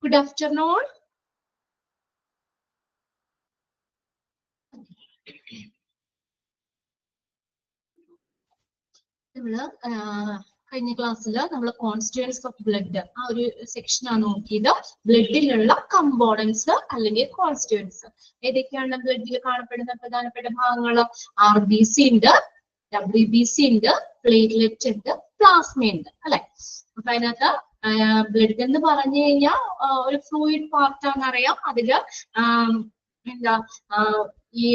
Good afternoon. കഴിഞ്ഞ ക്ലാസ്സിൽ നമ്മൾ കോൺസ്റ്റിറ്റ്യൂവൻസ് ഓഫ് ബ്ലഡ് ആ ഒരു സെക്ഷനാണ് നോക്കിയത്. ബ്ലഡിലുള്ള കമ്പോണൻസ് അല്ലെങ്കിൽ കോൺസ്റ്റിറ്റ്യൂവൻസ് ഏതൊക്കെയാണ് ബ്ലഡിൽ കാണപ്പെടുന്ന പ്രധാനപ്പെട്ട ഭാഗങ്ങൾ? RBC ഉണ്ട്, WBC ഉണ്ട്, പ്ലേറ്റ്ലെറ്റ് ഉണ്ട്, പ്ലാസ്മ ഉണ്ട് അല്ലെ. അപ്പൊ അതിനകത്ത് ബ്ലഡ് എന്ന് പറഞ്ഞു കഴിഞ്ഞാൽ ഒരു ഫ്ലൂയിഡ് പാർട്ടാണെന്ന് അറിയാം. അതില് എന്താ ഈ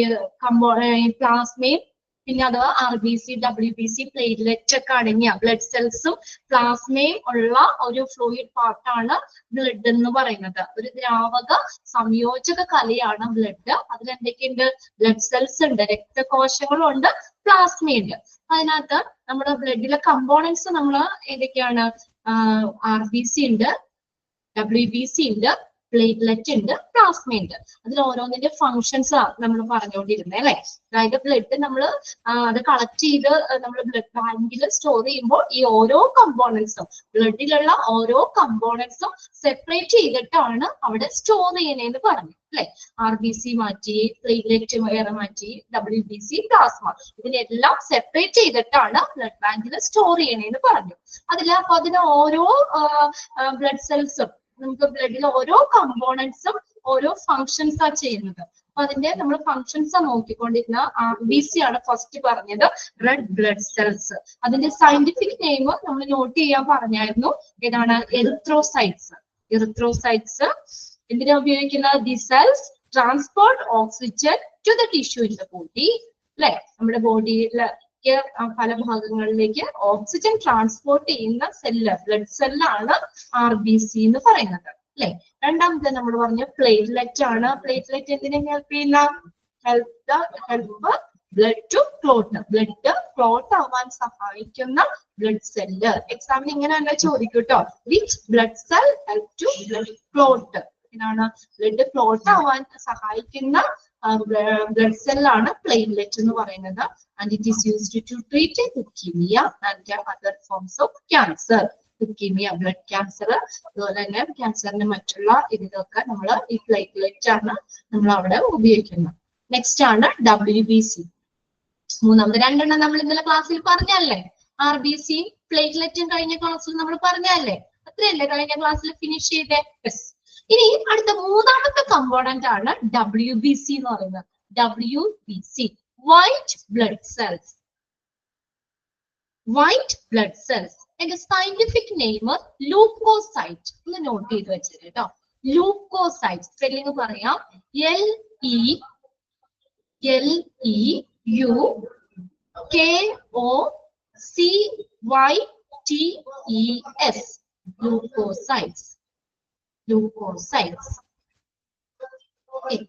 പ്ലാസ്മയും പിന്നെ അത് RBC, WBC, പ്ലേറ്റ്ലെറ്റ് ഒക്കെ അടങ്ങിയ ബ്ലഡ് സെൽസും പ്ലാസ്മയും ഉള്ള ഒരു ഫ്ലൂയിഡ് പാർട്ടാണ് ബ്ലഡ് എന്ന് പറയുന്നത്. ഒരു ദ്രാവക സംയോജക കലയാണ് ബ്ലഡ്. അതിലെന്തൊക്കെയുണ്ട്? ബ്ലഡ് സെൽസ് ഉണ്ട്, രക്തകോശങ്ങളുണ്ട്, പ്ലാസ്മയുണ്ട്. അതിനകത്ത് നമ്മുടെ ബ്ലഡിലെ കമ്പോണൻസ് നമ്മൾ ഏതൊക്കെയാണ്? RBC ഉണ്ട്, WBC ഉണ്ട്, പ്ലേറ്റ്ലെറ്റ് ഉണ്ട്, പ്ലാസ്മ ഉണ്ട്. അതിൽ ഓരോന്നിന്റെ ഫങ്ഷൻസ് നമ്മൾ പറഞ്ഞുകൊണ്ടിരുന്നത് അല്ലെ. അതായത് ബ്ലഡ് നമ്മൾ അത് കളക്ട് ചെയ്ത് നമ്മൾ ബ്ലഡ് ബാങ്കിൽ സ്റ്റോർ ചെയ്യുമ്പോൾ ഈ ഓരോ കമ്പോണൻസും ബ്ലഡിലുള്ള ഓരോ കമ്പോണൻസും സെപ്പറേറ്റ് ചെയ്തിട്ടാണ് അവിടെ സ്റ്റോർ ചെയ്യണേന്ന് പറഞ്ഞു അല്ലെ. RBC മാറ്റി, പ്ലേറ്റ്ലെറ്റ് വേറെ മാറ്റി, WBC, പ്ലാസ്മ ഇതിനെല്ലാം സെപ്പറേറ്റ് ചെയ്തിട്ടാണ് ബ്ലഡ് ബാങ്കിൽ സ്റ്റോർ ചെയ്യണേന്ന് പറഞ്ഞു. അപ്പൊ അതിന് ഓരോ ബ്ലഡ് സെൽസും നമുക്ക് ബ്ലഡിലെ ഓരോ കമ്പോണൻസും ഓരോ ഫങ്ഷൻസ് ആ ചെയ്യുന്നത്. അപ്പൊ അതിന്റെ നമ്മൾ ഫങ്ഷൻസ് നോക്കിക്കൊണ്ടിരുന്ന RBC ആണ് ഫസ്റ്റ് പറഞ്ഞത്, റെഡ് ബ്ലഡ് സെൽസ്. അതിന്റെ സയന്റിഫിക് നെയിം നമ്മൾ നോട്ട് ചെയ്യാൻ പറഞ്ഞായിരുന്നു. ഏതാണ്? എറിത്രോസൈറ്റ്സ്. എറിത്രോസൈറ്റ്സ് എന്തിനാ ഉപയോഗിക്കുന്നത്? The cells transport oxygen to the tissue in the body അല്ലെ. നമ്മുടെ ബോഡിയിലെ പല ഭാഗങ്ങളിലേക്ക് ഓക്സിജൻ ട്രാൻസ്പോർട്ട് ചെയ്യുന്ന സെല്ല്, ബ്ലഡ് സെല്ലാണ് RBC എന്ന് പറയുന്നത് അല്ലെ. രണ്ടാമത്തെ നമ്മൾ പറഞ്ഞ പ്ലേറ്റ്ലെറ്റ് ആണ്. പ്ലേറ്റ്ലെറ്റ് എന്തിനെ ഹെൽപ്പ് ചെയ്യുന്ന? Help blood to clot. Blood clot ആവാൻ സഹായിക്കുന്ന ബ്ലഡ് സെല്ല്. എക്സാമിന് ഇങ്ങനെ തന്നെ ചോദിക്കും കേട്ടോ. Which blood cell help to blood clot? ഇതാണ് ബ്ലഡ് ക്ലോട്ട് ആവാൻ സഹായിക്കുന്ന ബ്ലഡ് സെല്ലാണ് പ്ലേറ്റ്ലെറ്റ് എന്ന് പറയുന്നത്. And it is used to treat leukemia and other forms of cancer. Leukemia, blood cancer, അതുപോലെ തന്നെ ക്യാൻസറിന്റെ മറ്റുള്ള ഇതിലൊക്കെ നമ്മൾ ഈ പ്ലേറ്റ്ലെറ്റ് ആണ് നമ്മൾ അവിടെ ഉപയോഗിക്കുന്നത്. നെക്സ്റ്റ് ആണ് WBC. മൂന്നാമത് രണ്ടെണ്ണം നമ്മൾ ഇന്നലെ ക്ലാസ്സിൽ പറഞ്ഞല്ലേ. RBC, പ്ലേറ്റ്ലെറ്റും കഴിഞ്ഞ ക്ലാസ്സിൽ നമ്മൾ പറഞ്ഞല്ലേ. അത്രയല്ലേ കഴിഞ്ഞ ക്ലാസ്സിൽ ഫിനിഷ് ചെയ്തേ? യെസ്. ഇനി അടുത്ത മൂന്നാമത്തെ കമ്പോണന്റ് ആണ് WBC എന്ന് പറയുന്നത്. WBC, white blood cells. White blood cells. അതിന്റെ സയന്റിഫിക് നെയിം ലൂക്കോസൈറ്റ്. ഒന്ന് നോട്ട് ചെയ്ത് വെച്ചത് കേട്ടോ. ലൂക്കോസൈറ്റ് സ്പെല്ലിംഗ് പറയാം. LEUKOCYTES. leukocytes. Leukocytes. Okay.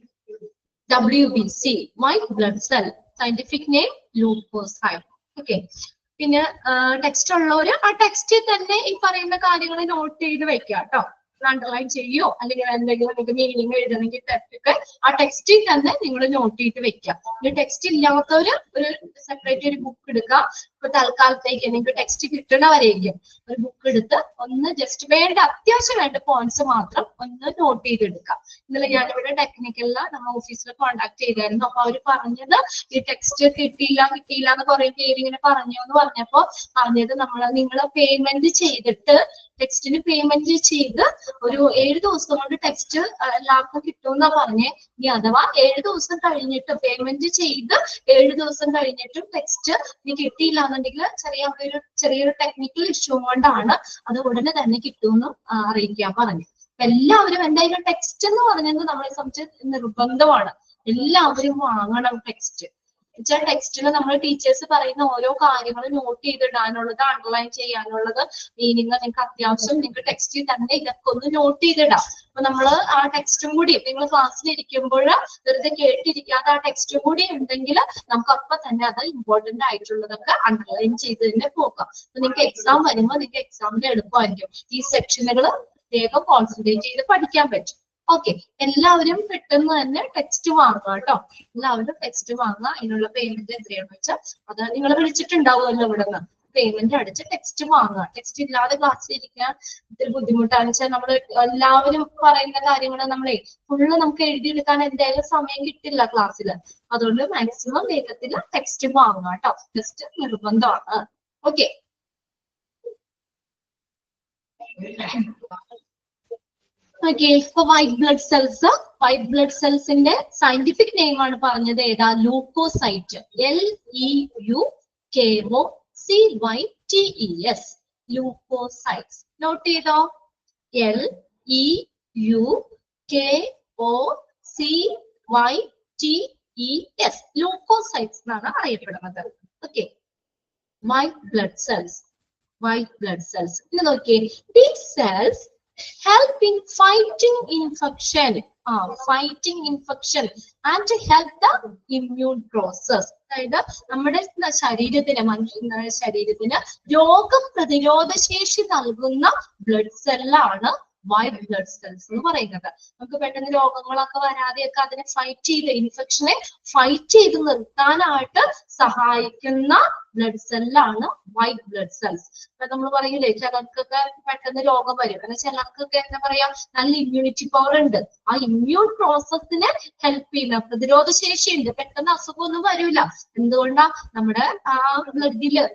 WBC, white blood cell. Scientific name leukocyte. Okay. പിന്നെ ടെക്സ്റ്റ് ഉള്ളവര് ആ ടെക്സ്റ്റിൽ തന്നെ ഈ പറയുന്ന കാര്യങ്ങൾ നോട്ട് ചെയ്ത് വെക്കുക കേട്ടോ. അണ്ടർലൈൻ ചെയ്യോ അല്ലെങ്കിൽ എന്തെങ്കിലും നിങ്ങൾക്ക് മീനിങ് എഴുതണമെങ്കിൽ ഒക്കെ ആ ടെക്സ്റ്റിൽ തന്നെ നിങ്ങൾ നോട്ട് ചെയ്ത് വെക്കുക. ഇനി ടെക്സ്റ്റ് ഇല്ലാത്തവര് ഒരു സെപ്പറേറ്റ് ഒരു ബുക്ക് എടുക്കുക. ഇപ്പൊ തൽക്കാലത്തേക്ക് നിങ്ങൾക്ക് ടെക്സ്റ്റ് കിട്ടണവരെയും ഒരു ബുക്ക് എടുത്ത് ഒന്ന് ജസ്റ്റ് വേണ്ട അത്യാവശ്യം വേണ്ട പോയിന്റ്സ് മാത്രം ഒന്ന് നോട്ട് ചെയ്തെടുക്കാം. ഇന്നലെ ഞാനിവിടെ ടെക്നിക്കലില് നമ്മൾ ഓഫീസിൽ കോൺടാക്ട് ചെയ്തായിരുന്നു. അപ്പൊ അവര് പറഞ്ഞത് ഈ ടെക്സ്റ്റ് കിട്ടിയില്ല എന്ന് കുറെ പേര് ഇങ്ങനെ പറഞ്ഞു എന്ന് പറഞ്ഞപ്പോ പറഞ്ഞത് നിങ്ങൾ പേയ്മെന്റ് ചെയ്തിട്ട് ടെക്സ്റ്റിന് പേയ്മെന്റ് ചെയ്ത് ഒരു 7 ദിവസം കൊണ്ട് ടെക്സ്റ്റ് എല്ലാവർക്കും കിട്ടുമെന്നാ പറഞ്ഞേ. ഇനി അഥവാ 7 ദിവസം കഴിഞ്ഞിട്ട് പേയ്മെന്റ് ചെയ്ത് 7 ദിവസം കഴിഞ്ഞിട്ടും ടെക്സ്റ്റ് ഇനി കിട്ടിയില്ല എന്നുണ്ടെങ്കിൽ ചെറിയൊരു ടെക്നിക്കൽ ഇഷ്യൂ കൊണ്ടാണ് അത് ഉടനെ തന്നെ കിട്ടുമെന്ന് അറിയിക്കാൻ പറഞ്ഞു. എല്ലാവരും എന്തായാലും ടെക്സ്റ്റ് എന്ന് പറഞ്ഞത് നമ്മളെ സംബന്ധിച്ച് നിർബന്ധമാണ്. എല്ലാവരും വാങ്ങണം ടെക്സ്റ്റ്. ടെക്സ്റ്റിൽ നമ്മൾ ടീച്ചേഴ്സ് പറയുന്ന ഓരോ കാര്യങ്ങളും നോട്ട് ചെയ്തിടാനുള്ളത്, അണ്ടർലൈൻ ചെയ്യാനുള്ളത്, മീനിങ് നിങ്ങൾക്ക് അത്യാവശ്യം നിങ്ങൾക്ക് ടെക്സ്റ്റിൽ തന്നെ ഇതൊക്കെ ഒന്ന് നോട്ട് ചെയ്തിടാം. അപ്പൊ നമ്മൾ ആ ടെക്സ്റ്റും കൂടി നിങ്ങൾ ക്ലാസ്സിൽ ഇരിക്കുമ്പോൾ വെറുതെ കേട്ടിരിക്കാതെ ആ ടെക്സ്റ്റും കൂടി ഉണ്ടെങ്കിൽ നമുക്ക് അപ്പൊ തന്നെ അത് ഇമ്പോർട്ടന്റ് ആയിട്ടുള്ളതൊക്കെ അണ്ടർലൈൻ ചെയ്ത് തന്നെ പോകാം. അപ്പൊ നിങ്ങൾക്ക് എക്സാം വരുമ്പോൾ നിങ്ങൾക്ക് എക്സാമിന് എളുപ്പമായിരിക്കും. ഈ സെക്ഷനുകൾ പ്രത്യേകം കോൺസെൻട്രേറ്റ് ചെയ്ത് പഠിക്കാൻ പറ്റും. ഓക്കെ, എല്ലാവരും പെട്ടെന്ന് തന്നെ ടെക്സ്റ്റ് വാങ്ങുക കേട്ടോ. എല്ലാവരും ടെക്സ്റ്റ് വാങ്ങുക. അതിനുള്ള പേയ്മെന്റ് എത്രയാണെന്ന് വെച്ചാൽ അത് നിങ്ങൾ വിളിച്ചിട്ടുണ്ടാവുമല്ലോ ഇവിടെ നിന്ന്. പേയ്മെന്റ് അടിച്ച് ടെക്സ്റ്റ് വാങ്ങുക. ടെക്സ്റ്റ് ഇല്ലാതെ ക്ലാസ്സിൽ ഇരിക്കാൻ ഇത്തിരി ബുദ്ധിമുട്ടാണ് വെച്ചാൽ നമ്മൾ എല്ലാവരും പറയുന്ന കാര്യങ്ങൾ നമ്മളെ ഫുള്ള് നമുക്ക് എഴുതിയെടുക്കാൻ എന്തായാലും സമയം കിട്ടില്ല ക്ലാസ്സിൽ. അതുകൊണ്ട് മാക്സിമം വേഗത്തിൽ ടെക്സ്റ്റ് വാങ്ങുക കേട്ടോ. ടെക്സ്റ്റ് നിർബന്ധമാണ്. ഓക്കെ. ഓക്കെ, ഇപ്പൊ white blood cells. White blood സെൽസിന്റെ സയന്റിഫിക് നെയിം ആണ് പറഞ്ഞത്. ഏതാ? ലൂക്കോസൈറ്റ്. LEUKOCYTES. ലൂക്കോസൈറ്റ്സ്. നോട്ട് ചെയ്തോ? LEUKOCYTES. ലൂക്കോസൈറ്റ്സ് എന്നാണ് അറിയപ്പെടുന്നത്. Okay, white blood cells. White blood cells ഇന്ന് നോക്കിയേ. These cells help in fighting infection. Fighting infection and help the immune process. അതായത് നമ്മുടെ ശരീരത്തിന്, മനുഷ്യ ശരീരത്തിന് രോഗപ്രതിരോധ ശേഷി നൽകുന്ന ബ്ലഡ് സെല്ലാണ് വൈറ്റ് ബ്ലഡ് സെൽസ് എന്ന് പറയുന്നത്. നമുക്ക് പെട്ടെന്ന് രോഗങ്ങളൊക്കെ വരാതെയൊക്കെ അതിനെ ഫൈറ്റ് ചെയ്ത്, ഇൻഫെക്ഷനെ ഫൈറ്റ് ചെയ്ത് നിർത്താനായിട്ട് സഹായിക്കുന്ന ബ്ലഡ് സെല്ലാണ് വൈറ്റ് ബ്ലഡ് സെൽസ്. അപ്പൊ നമ്മൾ പറയൂലേ ചിലർക്കൊക്കെ പെട്ടെന്ന് രോഗം വരും, കാരണം ചിലർക്കൊക്കെ എന്താ പറയാ നല്ല ഇമ്മ്യൂണിറ്റി പവർ ഉണ്ട്. ആ ഇമ്മ്യൂൺ പ്രോസസ്സിനെ ഹെൽപ്പ് ചെയ്യുന്ന പ്രതിരോധ ശേഷി ഉണ്ട്. പെട്ടെന്ന് അസുഖമൊന്നും വരില്ല. എന്തുകൊണ്ടാ? നമ്മുടെ ആ ബ്ലഡില്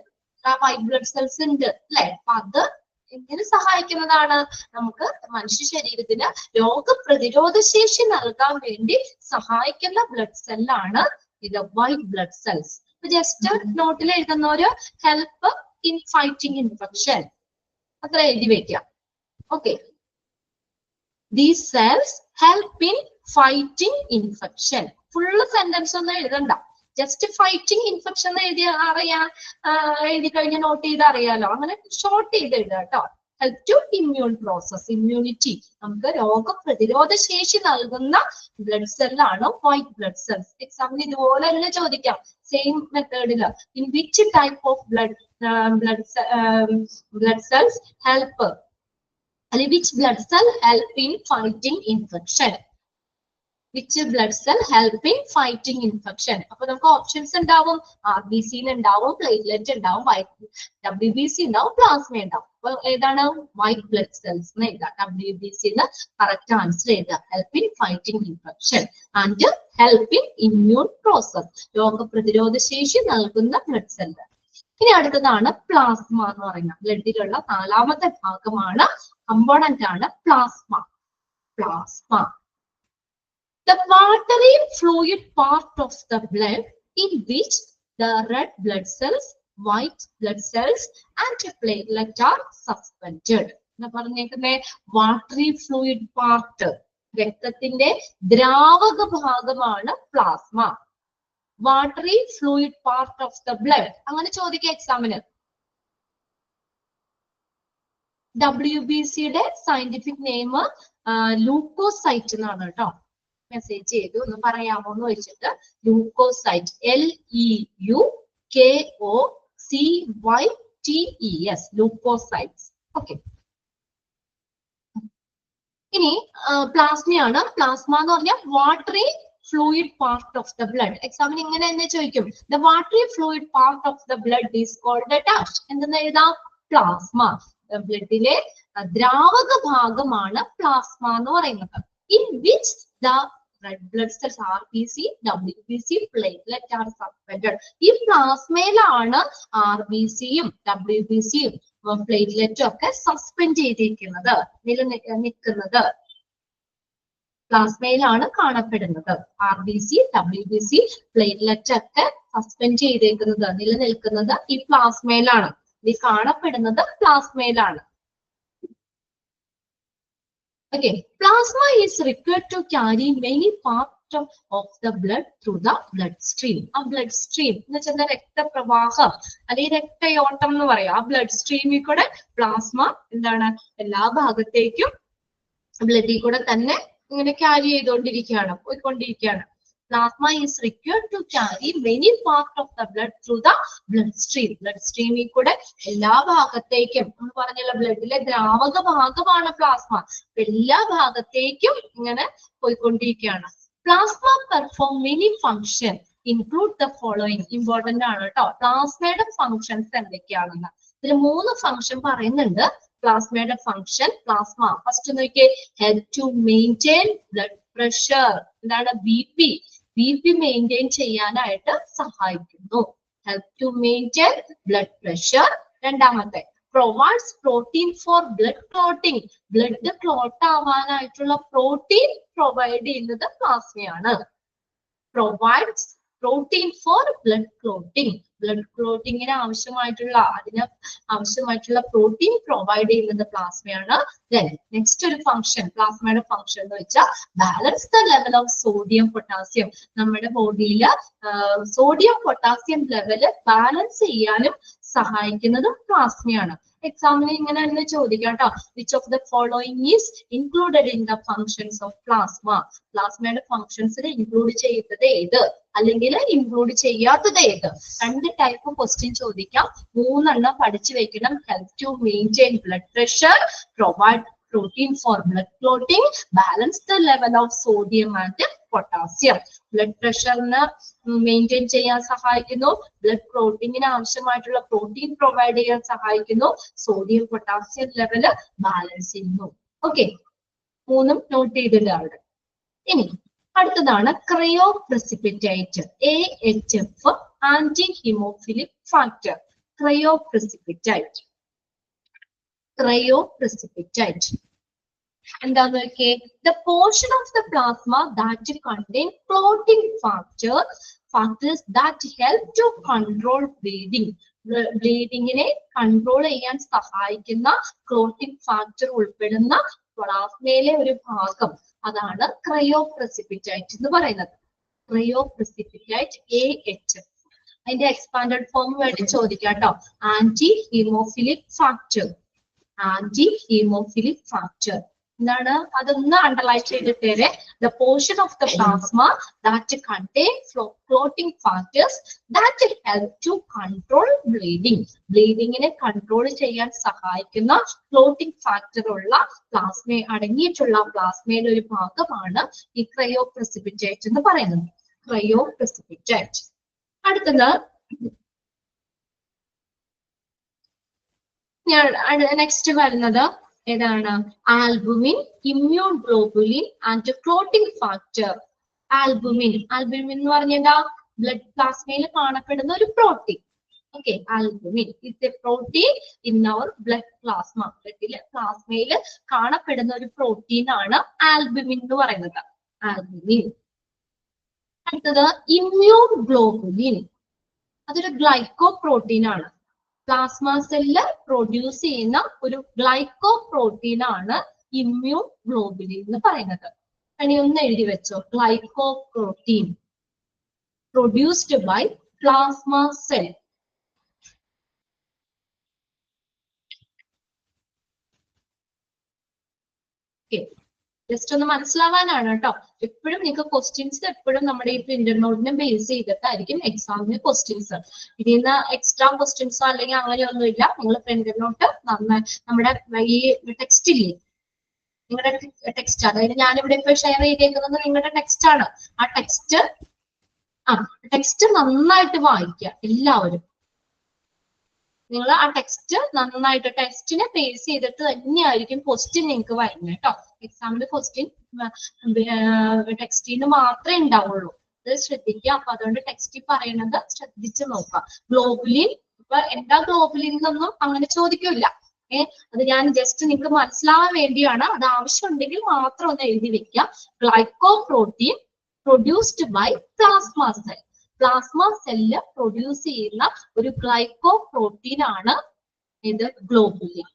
ആ വൈറ്റ് ബ്ലഡ് സെൽസ് ഉണ്ട് അല്ലെ. അപ്പൊ അത് എങ്ങനെ സഹായിക്കുന്നതാണ്? നമുക്ക് മനുഷ്യ ശരീരത്തിന് രോഗപ്രതിരോധ ശേഷി നൽകാൻ വേണ്ടി സഹായിക്കുന്ന ബ്ലഡ് സെല്ലാണ് ഇത് വൈറ്റ് ബ്ലഡ് സെൽസ്. ജസ്റ്റ് നോട്ടിൽ എഴുതുന്ന ഒരു ഹെൽപ്പ് ഇൻ ഫൈറ്റിംഗ് ഇൻഫെക്ഷൻ അത്ര എഴുതി വെക്കാം. Okay, these cells help in fighting infection. Full sentence ഒന്നും എഴുതണ്ട, ജസ്റ്റ് ഫൈറ്റിംഗ് ഇൻഫെക്ഷൻ എഴുതി എഴുതി കഴിഞ്ഞ് നോട്ട് ചെയ്ത് അറിയാലോ. അങ്ങനെ ഷോർട്ട് ചെയ്ത് എഴുതുക കേട്ടോ. Help to immune process. Immunity, നമുക്ക് രോഗപ്രതിരോധ ശേഷി നൽകുന്ന ബ്ലഡ് സെല്ലാണ് വൈറ്റ് ബ്ലഡ് സെൽസ്. എക്സാമ്പിൾ ഇതുപോലെ തന്നെ ചോദിക്കാം, സെയിം മെത്തേഡില്. In which type of blood cells help, അല്ലെങ്കിൽ which blood cell help in fighting infection. Which blood cell help in fighting infection? അപ്പൊ നമുക്ക് ഓപ്ഷൻസ് ഉണ്ടാവും. RBC ഉണ്ടാവും, പ്ലേറ്റ്ലെറ്റ് ഉണ്ടാവും, WBC ഉണ്ടാവും, പ്ലാസ്മ ഉണ്ടാവും. അപ്പൊ ഏതാണ്? വൈറ്റ് ബ്ലഡ് സെൽസ് എന്ന് എഴുതാം. WBC എന്ന് കറക്റ്റ് ആൻസർ എഴുതാം. Help in fighting infection and help in immune process. രോഗപ്രതിരോധ ശേഷി നൽകുന്ന ബ്ലഡ് സെൽ. ഇനി അടുത്തതാണ് പ്ലാസ്മ എന്ന് പറയുന്നത്. ബ്ലഡിലുള്ള നാലാമത്തെ ഭാഗമാണ്, കമ്പോണന്റ് ആണ് plasma. Plasma, the watery fluid part of the blood in which the red blood cells, white blood cells and platelet are suspended. എന്നാ പറഞ്ഞേക്കുന്നേ? വാട്ടറി ഫ്ലൂയിഡ് പാർട്ട്, രക്തത്തിന്റെ ദ്രാവക ഭാഗമാണ് plasma. Watery fluid part of the blood അങ്ങനെ ചോദിക്കുക എക്സാമിന്. WBCയുടെ scientific name leucocyte എന്നാണ് കേട്ടോ. Message ചെയ്തു, ഒന്ന് പറയാമോ എന്ന് വെച്ചിട്ട്. Leucocyte, LEUKOCYTES, leucocytes. ഓക്കെ, ഇനി പ്ലാസ്മയാണ്. പ്ലാസ്മ എന്ന് പറഞ്ഞാൽ watery fluid part of the blood. എക്സാമിന് ഇങ്ങനെ തന്നെ ചോദിക്കും, the watery fluid part of the blood is called dash. എന്തെന്ന് എഴുതാം? പ്ലാസ്മ. ബ്ലഡിലെ ദ്രാവക ഭാഗമാണ് പ്ലാസ്മ എന്ന് പറയുന്നത്. In which the red blood cells, RBC, WBC, platelet are suspended. ഈ പ്ലാസ്മയിലാണ് RBCയും WBCയും പ്ലേറ്റ്ലെറ്റും ഒക്കെ സസ്പെൻഡ് ചെയ്തിരിക്കുന്നത്, നിൽക്കുന്നത്. പ്ലാസ്മയിലാണ് കാണപ്പെടുന്നത്. RBC, WBC, പ്ലേറ്റ്ലെറ്റ് ഒക്കെ സസ്പെൻഡ് ചെയ്തേക്കുന്നത്, നിലനിൽക്കുന്നത് ഈ പ്ലാസ്മയിലാണ്. ഇത് കാണപ്പെടുന്നത് പ്ലാസ്മയിലാണ്. Okay, plasma is required to carry many parts of the blood through the bloodstream. ആ ബ്ലഡ് സ്ട്രീം എന്ന് വെച്ചാൽ രക്തപ്രവാഹം അല്ലെങ്കിൽ രക്തയോട്ടം എന്ന് പറയാം. ആ ബ്ലഡ് സ്ട്രീമിൽ കൂടെ പ്ലാസ്മ എന്താണ് എല്ലാ ഭാഗത്തേക്കും ബ്ലഡിൽ കൂടെ തന്നെ ഇങ്ങനെ ക്യാരി ചെയ്തുകൊണ്ടിരിക്കുകയാണ്, പോയിക്കൊണ്ടിരിക്കുകയാണ്. Plasma is required to carry many parts of the blood through the bloodstream. Bloodstreamil കൂടെ എല്ലാ ഭാഗത്തേക്കും നമ്മൾ പറഞ്ഞല്ലോ ബ്ലഡിലെ ദ്രാവക ഭാഗമാണ് പ്ലാസ്മ. എല്ലാ ഭാഗത്തേക്കും ഇങ്ങനെ പോയിക്കൊണ്ടിരിക്കുകയാണ്. Plasma perform many functions include the following. Important ആണ് കേട്ടോ. പ്ലാസ്മയുടെ ഫങ്ഷൻസ് എന്തൊക്കെയാണെന്ന്. ഇതിൽ 3 ഫംഗ്ഷൻ പറയുന്നുണ്ട്. പ്ലാസ്മയുടെ ഫംഗ്ഷൻ പ്ലാസ്മ ഫസ്റ്റ് നോക്കിയേ, help to maintain blood pressure. എന്താണ്? ബി പി മെയിൻറ്റെയിൻ ചെയ്യാനായിട്ട് സഹായിക്കുന്നു. Help to maintain blood pressure. രണ്ടാമത്തെ, provides protein for blood clotting. Blood clot ആവാനായിട്ടുള്ള പ്രോട്ടീൻ പ്രൊവൈഡ് ചെയ്യുന്നത് പ്ലാസ്മയാണ്. Provides protein for blood clotting. Blood ക്ലോട്ടിങ്ങിന് ആവശ്യമായിട്ടുള്ള പ്രോട്ടീൻ പ്രൊവൈഡ് ചെയ്യുന്നത് പ്ലാസ്മയാണ്. നെക്സ്റ്റ് ഒരു ഫംഗ്ഷൻ, പ്ലാസ്മയുടെ ഫംഗ്ഷൻ എന്ന് വെച്ചാൽ balance the level of sodium potassium. നമ്മുടെ ബോഡിയിൽ സോഡിയം പൊട്ടാസ്യം ലെവല് ബാലൻസ് ചെയ്യാനും സഹായിക്കുന്നതും പ്ലാസ്മയാണ്. എക്സാമിന് ഇങ്ങനെ തന്നെ ചോദിക്കാം കേട്ടോ. Which of the following is included in the functions of plasma. പ്ലാസ്മയുടെ ഫങ്ഷൻസിൽ ഇൻക്ലൂഡ് ചെയ്യുന്നത് ഏത്, അല്ലെങ്കിൽ ഇൻക്ലൂഡ് ചെയ്യാത്തത് ഏത്? 2 ടൈപ്പ് ക്വസ്റ്റ്യൻ ചോദിക്കാം. 3 പഠിച്ചു വെക്കണം. Help to maintain blood pressure, provide protein for blood clotting, balance the level of sodium and potassium. Blood പ്രഷറിന് മെയിൻറ്റെയിൻ ചെയ്യാൻ സഹായിക്കുന്നു, ബ്ലഡ് ക്ലോട്ടിങ്ങിന് ആവശ്യമായിട്ടുള്ള പ്രോട്ടീൻ പ്രൊവൈഡ് ചെയ്യാൻ സഹായിക്കുന്നു, സോഡിയം പൊട്ടാസ്യം ലെവല് ബാലൻസ് ചെയ്യുന്നു. ഓക്കെ, 3 നോട്ട് ചെയ്തിട്ടുണ്ട്. ഇനി അടുത്തതാണ് cryoprecipitate, AHF, anti haemophilic factor. Cryoprecipitate എന്താന്ന് നോക്കിയേ, the portion of the plasma that contain clotting factors that help to control bleeding. ബ്ലീഡിങ്ങിനെ കൺട്രോൾ ചെയ്യാൻ സഹായിക്കുന്ന ക്ലോട്ടിംഗ് ഫാക്ടർ ഉൾപ്പെടുന്ന പ്ലാസ്മയിലെ ഒരു ഭാഗം, അതാണ് ക്രയോ പ്രസിപ്പിറ്റേറ്റ് എന്ന് പറയുന്നത്. Cryoprecipitate AHF. അതിന്റെ എക്സ്പാൻഡഡ് ഫോം വേണ്ടി ചോദിക്കാം കേട്ടോ. Anti haemophilic factor. എന്താണ്? അതൊന്ന് അണ്ടർലൈൻ ചെയ്തിട്ടേരെ. The portion of the plasma that contain clotting factors that help to control bleeding. ബ്ലീഡിങ്ങിനെ കൺട്രോൾ ചെയ്യാൻ സഹായിക്കുന്ന ക്ലോട്ടിംഗ് ഫാക്ടർ ഉള്ള അടങ്ങിയിട്ടുള്ള പ്ലാസ്മയിലെ ഒരു ഭാഗമാണ് ഈ ക്രയോ പ്രസിപ്പിറ്റേറ്റ് എന്ന് പറയുന്നത്. Cryo precipitate. അടുത്തത് നെക്സ്റ്റ് വരുന്നത് ഏതാണ്? Albumin, immune globulin and clotting factor. Albumin എന്ന് പറഞ്ഞാൽ ബ്ലഡ് പ്ലാസ്മയിൽ കാണപ്പെടുന്ന ഒരു protein. Okay, albumin is a protein in our blood plasma. പ്ലാസ്മയിൽ കാണപ്പെടുന്ന ഒരു പ്രോട്ടീൻ ആണ് ആൽബുമിൻ എന്ന് പറയുന്നത്. ആൽബുമിൻ. അടുത്തത് ഇമ്മ്യൂൺ ഗ്ലോബുലിൻ. അതൊരു ഗ്ലൈക്കോ പ്രോട്ടീൻ ആണ്. പ്ലാസ്മ സെല്ല് പ്രൊഡ്യൂസ് ചെയ്യുന്ന ഒരു ഗ്ലൈക്കോ പ്രോട്ടീൻ ആണ് ഇമ്മ്യൂൺ ഗ്ലോബുലിൻ എന്ന് പറയുന്നത്. ഇനി ഒന്ന് എഴുതി വെച്ചോ, glyco protein produced by plasma cell. Just ഒന്ന് മനസ്സിലാവാനാണ് കേട്ടോ. എപ്പോഴും നിങ്ങൾക്ക് ക്വസ്റ്റ്യൻസ് എപ്പോഴും നമ്മുടെ ഈ പ്രിന്റർ നോട്ടിനെ ബേസ് ചെയ്തിട്ടായിരിക്കും എക്സാമിന് ക്വസ്റ്റ്യൻസ്. ഇതിൽ നിന്ന് എക്സ്ട്രാ ക്വസ്റ്റ്യൻസോ അല്ലെങ്കിൽ അങ്ങനെയൊന്നും ഇല്ല. നിങ്ങൾ പ്രിന്റർ നോട്ട് നമ്മുടെ ഈ ടെക്സ്റ്റ് ഇല്ലേ, നിങ്ങളുടെ ടെക്സ്റ്റ്, അതായത് ഞാനിവിടെ ഇപ്പൊ ഷെയർ ചെയ്തേക്കുന്നത് നിങ്ങളുടെ ടെക്സ്റ്റ് ആണ്. ആ ടെക്സ്റ്റ് നന്നായിട്ട് വായിക്കുക എല്ലാവരും. നിങ്ങൾ ആ ടെക്സ്റ്റ് നന്നായിട്ട് ടെക്സ്റ്റിനെ ബേസ് ചെയ്തിട്ട് തന്നെയായിരിക്കും ക്വസ്റ്റ്യൻ നിങ്ങൾക്ക് വരുന്നത് കേട്ടോ. എക്സാമിന്റെ ക്വസ്റ്റ്യൻ ടെക്സ്റ്റിന് മാത്രമേ ഉണ്ടാവുള്ളൂ. അത് ശ്രദ്ധിക്കുക. അപ്പൊ അതുകൊണ്ട് ടെക്സ്റ്റിൽ പറയുന്നത് ശ്രദ്ധിച്ച് നോക്കുക. ഗ്ലോബുലിൻ, ഇപ്പൊ എന്താ ഗ്ലോബുലിൻ എന്നൊന്നും അങ്ങനെ ചോദിക്കില്ല. അത് ഞാൻ ജസ്റ്റ് നിങ്ങൾക്ക് മനസ്സിലാവാൻ വേണ്ടിയാണ്. അത് ആവശ്യമുണ്ടെങ്കിൽ മാത്രം ഒന്ന് എഴുതി വെക്കുക. Glyco protein produced by plasma cell. Plasma cell produce ചെയ്യുന്ന ഒരു ഗ്ലൈക്കോ പ്രോട്ടീൻ ആണ് ഇത് ഗ്ലോബുലിൻ.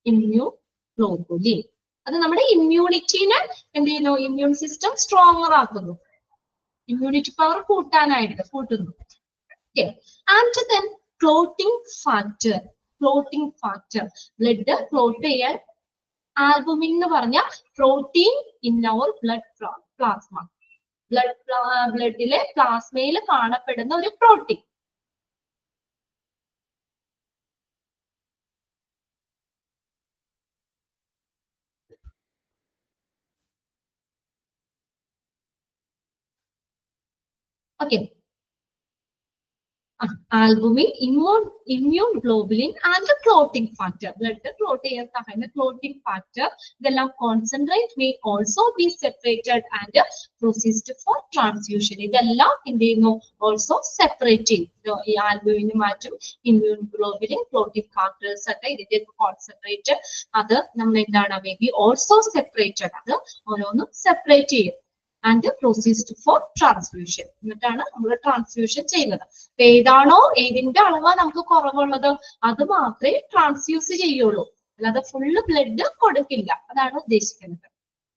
ഇമ്മ്യൂൺ ഗ്ലോബുലിൻ അത് നമ്മുടെ ഇമ്മ്യൂണിറ്റിനെ എന്ത് ചെയ്യുന്നു? ഇമ്മ്യൂൺ സിസ്റ്റം സ്ട്രോങ്ങർ ആക്കുന്നു, ഇമ്മ്യൂണിറ്റി പവർ കൂട്ടുന്നു. And then clotting factor blood clot ചെയ്യാൻ ആൽബുമിൻ എന്ന് പറഞ്ഞ protein in our blood plasma. ബ്ലഡിലെ പ്ലാസ്മയിൽ കാണപ്പെടുന്ന ഒരു protein. Okay, albumin, immune globulin, and the clotting factor. Blood clot ചെയ്യാൻ സഹായിക്കുന്ന clotting factor. ഇതെല്ലാം concentrate may also be separated and processed for transfusion. ഇതെല്ലാം എന്ത് ചെയ്യുന്നു? Also separate ചെയ്യും. ഈ albumin മാറ്റും, immune globulin, clotting factors ഒക്കെ ഇതിന്റെ concentrate അത് നമ്മൾ എന്താണ് maybe also separated. അത് ഓരോന്നും separate ചെയ്യും. And processed for transfusion. എന്നിട്ടാണ് നമ്മൾ ട്രാൻസ്ഫ്യൂഷൻ ചെയ്യുന്നത്. ഏതാണോ ഏതിന്റെ അളവാ നമുക്ക് കുറവുള്ളത് അത് മാത്രമേ ട്രാൻസ്ഫ്യൂസ് ചെയ്യുള്ളൂ, അല്ലാതെ ഫുള്ള് ബ്ലഡ് കൊടുക്കില്ല. അതാണ് ഉദ്ദേശിക്കുന്നത്.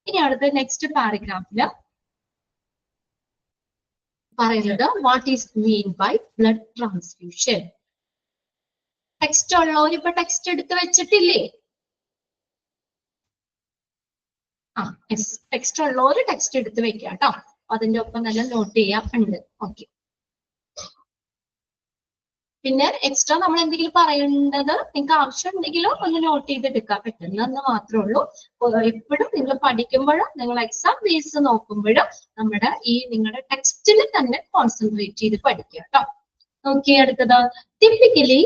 ഇനി അടുത്ത നെക്സ്റ്റ് പാരഗ്രാഫില് പറയുന്നത് what is mean by blood transfusion. Text ഉള്ളവർ ഇപ്പൊ ടെക്സ്റ്റ് എടുത്ത് വെച്ചിട്ടില്ലേ? ടെക്സ്റ്റ് ഉള്ളവർ ടെക്സ്റ്റ് എടുത്ത് വെക്കുക കേട്ടോ. അതിന്റെ ഒപ്പം തന്നെ നോട്ട് ചെയ്യാൻ ഉണ്ട്. ഓക്കെ. പിന്നെ എക്സ്ട്രാ നമ്മൾ എന്തെങ്കിലും പറയേണ്ടത് നിങ്ങൾക്ക് ആവശ്യം ഉണ്ടെങ്കിലോ ഒന്ന് നോട്ട് ചെയ്തെടുക്കാൻ പറ്റുന്നതെന്ന് മാത്രമേ ഉള്ളൂ. എപ്പോഴും നിങ്ങൾ പഠിക്കുമ്പോഴും നിങ്ങൾ എക്സാം ബേസ് നോക്കുമ്പോഴും നമ്മുടെ ഈ നിങ്ങളുടെ ടെക്സ്റ്റിൽ തന്നെ കോൺസെൻട്രേറ്റ് ചെയ്ത് പഠിക്കുക കേട്ടോ. ഓക്കെ. അടുത്തത് typically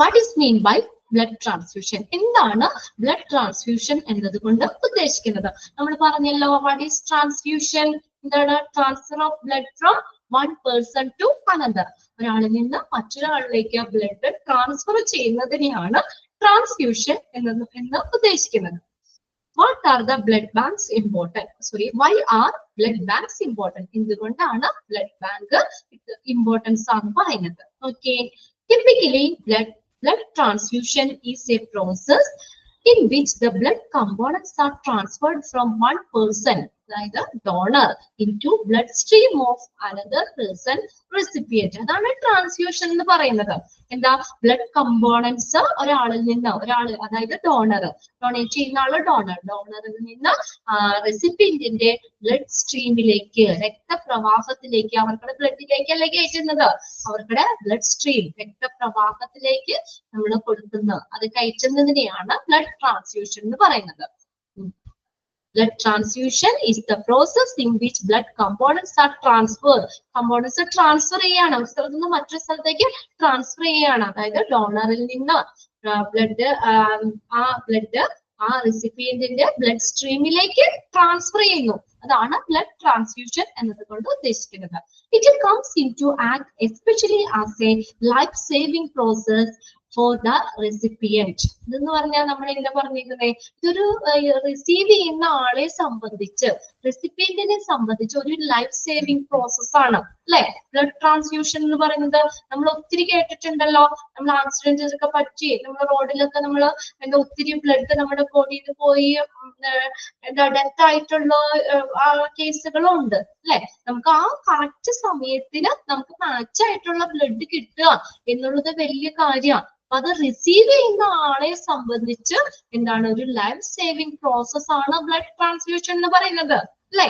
what is mean by blood transfusion. എന്താണ് ബ്ലഡ് ട്രാൻസ്ഫ്യൂഷൻ എന്നതുകൊണ്ട് ഉദ്ദേശിക്കുന്നത്? നമ്മൾ പറഞ്ഞല്ലോ വാട്ട് ഈസ് ട്രാൻസ്ഫ്യൂഷൻ. എന്താണ്? Transfer of blood from one person to another. ഒരാളിൽ നിന്ന് മറ്റൊരാളിലേക്ക് ബ്ലഡ് ട്രാൻസ്ഫർ ചെയ്യുന്നതിനെയാണ് ട്രാൻസ്ഫ്യൂഷൻ എന്ന് ഉദ്ദേശിക്കുന്നത്. What are the blood banks important? Why are blood banks important? എന്തുകൊണ്ടാണ് ബ്ലഡ് ബാങ്ക് ഇമ്പോർട്ടൻസ് ആണെന്ന് പറയുന്നത്? Okay. Typically blood transfusion is a process in which the blood components are transferred from one person, അതായത് donor, into bloodstream of another person, recipient. അതാണ് transfusion എന്ന് പറയുന്നത്. എന്താ? Blood components ഒരാളിൽ നിന്ന് അതായത് ഡോണർ, ഡൊണേറ്റ് ചെയ്യുന്ന ആള് ഡോണറിൽ നിന്ന് റെസിപ്പിയന്റിന്റെ ബ്ലഡ് സ്ട്രീമിലേക്ക്, രക്തപ്രവാഹത്തിലേക്ക്, അവർക്കുടെ ബ്ലഡിലേക്കല്ല കയറ്റുന്നത്, അവർക്കുടെ ബ്ലഡ് സ്ട്രീം രക്തപ്രവാഹത്തിലേക്ക് നമ്മൾ കൊടുക്കുന്നത്, അത് കയറ്റുന്നതിനെയാണ് ബ്ലഡ് ട്രാൻസ്ഫ്യൂഷൻ എന്ന് പറയുന്നത്. Blood transfusion is the process in which blood components are transferred. Components transfer ചെയ്യാണ്, ഒരു സ്ഥലത്ത് നിന്ന് മറ്റൊരു സ്ഥലത്തേക്ക് ട്രാൻസ്ഫർ ചെയ്യാണ്. അതായത് ഡോണറിൽ നിന്ന് ബ്ലഡ് ആ റെസിപ്പിയന്റിന്റെ ബ്ലഡ് സ്ട്രീമിലേക്ക് ട്രാൻസ്ഫർ ചെയ്യുന്നു. അതാണ് ബ്ലഡ് ട്രാൻസ്ഫ്യൂഷൻ എന്നതുകൊണ്ട് ഉദ്ദേശിക്കുന്നത്. It comes into act especially as a life-saving process for the recipient. ഇതെന്ന് പറഞ്ഞാൽ നമ്മൾ എന്താ പറഞ്ഞിരിക്കുന്നത്? ഇതൊരു റിസീവ് ചെയ്യുന്ന ആളെ സംബന്ധിച്ച്, റെസിപ്പിയന്റിനെ സംബന്ധിച്ച് ഒരു ലൈഫ് സേവിങ് പ്രോസസ് ആണ് അല്ലെ ബ്ലഡ് ട്രാൻസ്ഫ്യൂഷൻ എന്ന് പറയുന്നത്. നമ്മൾ ഒത്തിരി കേട്ടിട്ടുണ്ടല്ലോ, നമ്മൾ ആക്സിഡന്റ്സ് ഒക്കെ പറ്റി നമ്മൾ റോഡിലൊക്കെ നമ്മൾ എന്താ ഒത്തിരി ബ്ലഡ് നമ്മുടെ ബോഡിയിൽ പോയി എന്താ ഡെത്ത് ആയിട്ടുള്ള കേസുകളും ഉണ്ട് അല്ലെ. നമുക്ക് ആ കറക്റ്റ് സമയത്തിന് നമുക്ക് മാച്ച് ആയിട്ടുള്ള ബ്ലഡ് കിട്ടുക എന്നുള്ളത് വലിയ കാര്യമാണ്. അത് റിസീവ് ചെയ്യുന്ന ആളെ സംബന്ധിച്ച് എന്താണ്? ഒരു ലൈഫ് സേവിങ് പ്രോസസ് ആണ് ബ്ലഡ് ട്രാൻസ്ഫ്യൂഷൻ എന്ന് പറയുന്നത് അല്ലെ.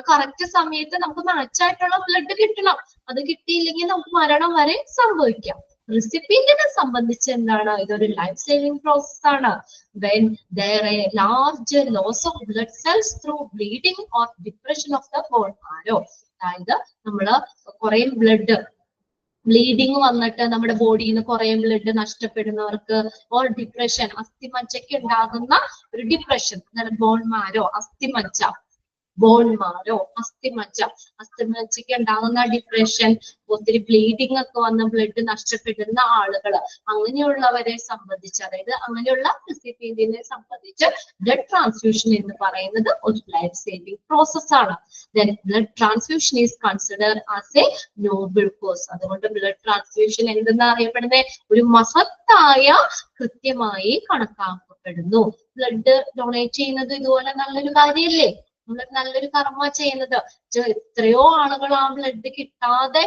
കറക്റ്റ് സമയത്ത് നമുക്ക് മാച്ച് ആയിട്ടുള്ള ബ്ലഡ് കിട്ടണം. അത് കിട്ടിയില്ലെങ്കിൽ നമുക്ക് മരണം വരെ സംഭവിക്കാം. റെസിപ്പിയന്റിനെ സംബന്ധിച്ച് എന്താണ്? ഇതൊരു ലൈഫ് സേവിങ് പ്രോസസ് ആണ്. When there a large loss of blood cells through bleeding or depression of the bone marrow. അതായത് നമ്മള് കുറെ ബ്ലീഡിങ് വന്നിട്ട് നമ്മുടെ ബോഡിയിൽ നിന്ന് കുറെ ബ്ലഡ് നഷ്ടപ്പെടുന്നവർക്ക്, ഓർ ഡിപ്രഷൻ, അസ്ഥിമജ്ജയ്ക്ക് ഉണ്ടാകുന്ന ഒരു ഡിപ്രഷൻ, ബോൺ മാരോ, അസ്ഥിമജ്ജയ്ക്ക് ഉണ്ടാകുന്ന ഡിപ്രഷൻ, ഒത്തിരി ബ്ലീഡിംഗ് ഒക്കെ വന്ന് ബ്ലഡ് നഷ്ടപ്പെടുന്ന ആളുകൾ, അങ്ങനെയുള്ളവരെ സംബന്ധിച്ച്, അതായത് അങ്ങനെയുള്ള റെസിപ്പിയന്റിനെ സംബന്ധിച്ച് ബ്ലഡ് ട്രാൻസ്ഫ്യൂഷൻ എന്ന് പറയുന്നത് ഒരു ലൈഫ് സേവിംഗ് പ്രോസസ് ആണ്. Then blood transfusion is considered as a noble cause. അതുകൊണ്ട് ബ്ലഡ് ട്രാൻസ്ഫ്യൂഷൻ എന്തെന്ന് അറിയപ്പെടുന്നത് ഒരു മഹത്തായ കൃത്യമായി കണക്കാക്കപ്പെടുന്നു. ബ്ലഡ് ഡൊണേറ്റ് ചെയ്യുന്നത് ഇതുപോലെ നല്ലൊരു കാര്യമല്ലേ, നല്ലൊരു കർമ്മ ചെയ്യുന്നത്. എത്രയോ ആളുകൾ ആ ബ്ലഡ് കിട്ടാതെ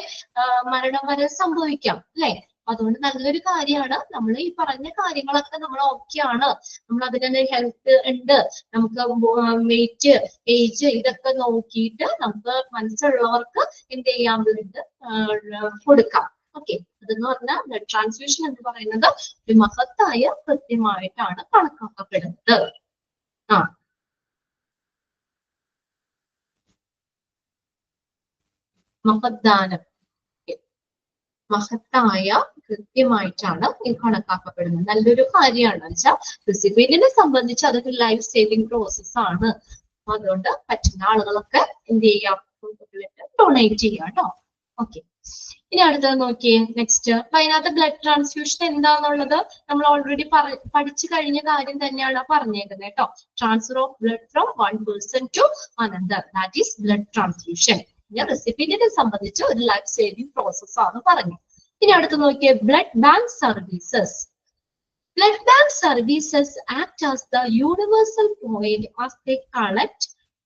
മരണം വരെ സംഭവിക്കാം അല്ലെ. അതുകൊണ്ട് നല്ലൊരു കാര്യമാണ്. നമ്മൾ ഈ പറഞ്ഞ കാര്യങ്ങളൊക്കെ നമ്മൾ ഓക്കെയാണ്, നമ്മൾ അതിന്റെ ഹെൽത്ത് ഉണ്ട്, നമുക്ക് വെയിറ്റ്, ഏജ് ഇതൊക്കെ നോക്കിയിട്ട് നമുക്ക് മനസ്സുള്ളവർക്ക് എന്ത് ചെയ്യാം? ബ്ലഡ് കൊടുക്കാം. ഓക്കെ. അതെന്ന് പറഞ്ഞാൽ ബ്ലഡ് ട്രാൻസ്ഫ്യൂഷൻ എന്ന് പറയുന്നത് ഒരു മഹത്തായ കൃത്യമായിട്ടാണ് കണക്കാക്കപ്പെടുന്നത്. മഹദാനം, മഹത്തായ കൃത്യമായിട്ടാണ് ഇത് കണക്കാക്കപ്പെടുന്നത്. നല്ലൊരു കാര്യമാണ് വെച്ചാൽ റെസിപ്പിയന്റിനെ സംബന്ധിച്ച് അതൊരു ലൈഫ് സേവിങ് പ്രോസസ് ആണ്. അതുകൊണ്ട് പറ്റുന്ന ആളുകളൊക്കെ എന്ത് ചെയ്യാം, ഡൊണേറ്റ് ചെയ്യാം കേട്ടോ. ഓക്കെ, ഇനി അടുത്തത് നോക്കിയേ. നെക്സ്റ്റ്, അതിനകത്ത് ബ്ലഡ് ട്രാൻസ്ഫ്യൂഷൻ എന്താന്നുള്ളത് നമ്മൾ ഓൾറെഡി പഠിച്ചു കഴിഞ്ഞ കാര്യം തന്നെയാണ് പറഞ്ഞേക്കുന്നത് കേട്ടോ. Transfer of blood from one person to another, that is blood transfusion. റെസിപ്പിയന്റിനെ സംബന്ധിച്ച് ഒരു ലൈഫ് സേവിങ് പ്രോസസ് ആണ് പറഞ്ഞു. ഇനി അടുത്ത് നോക്കിയേ, blood bank services. Blood bank services act as the universal point as they collect,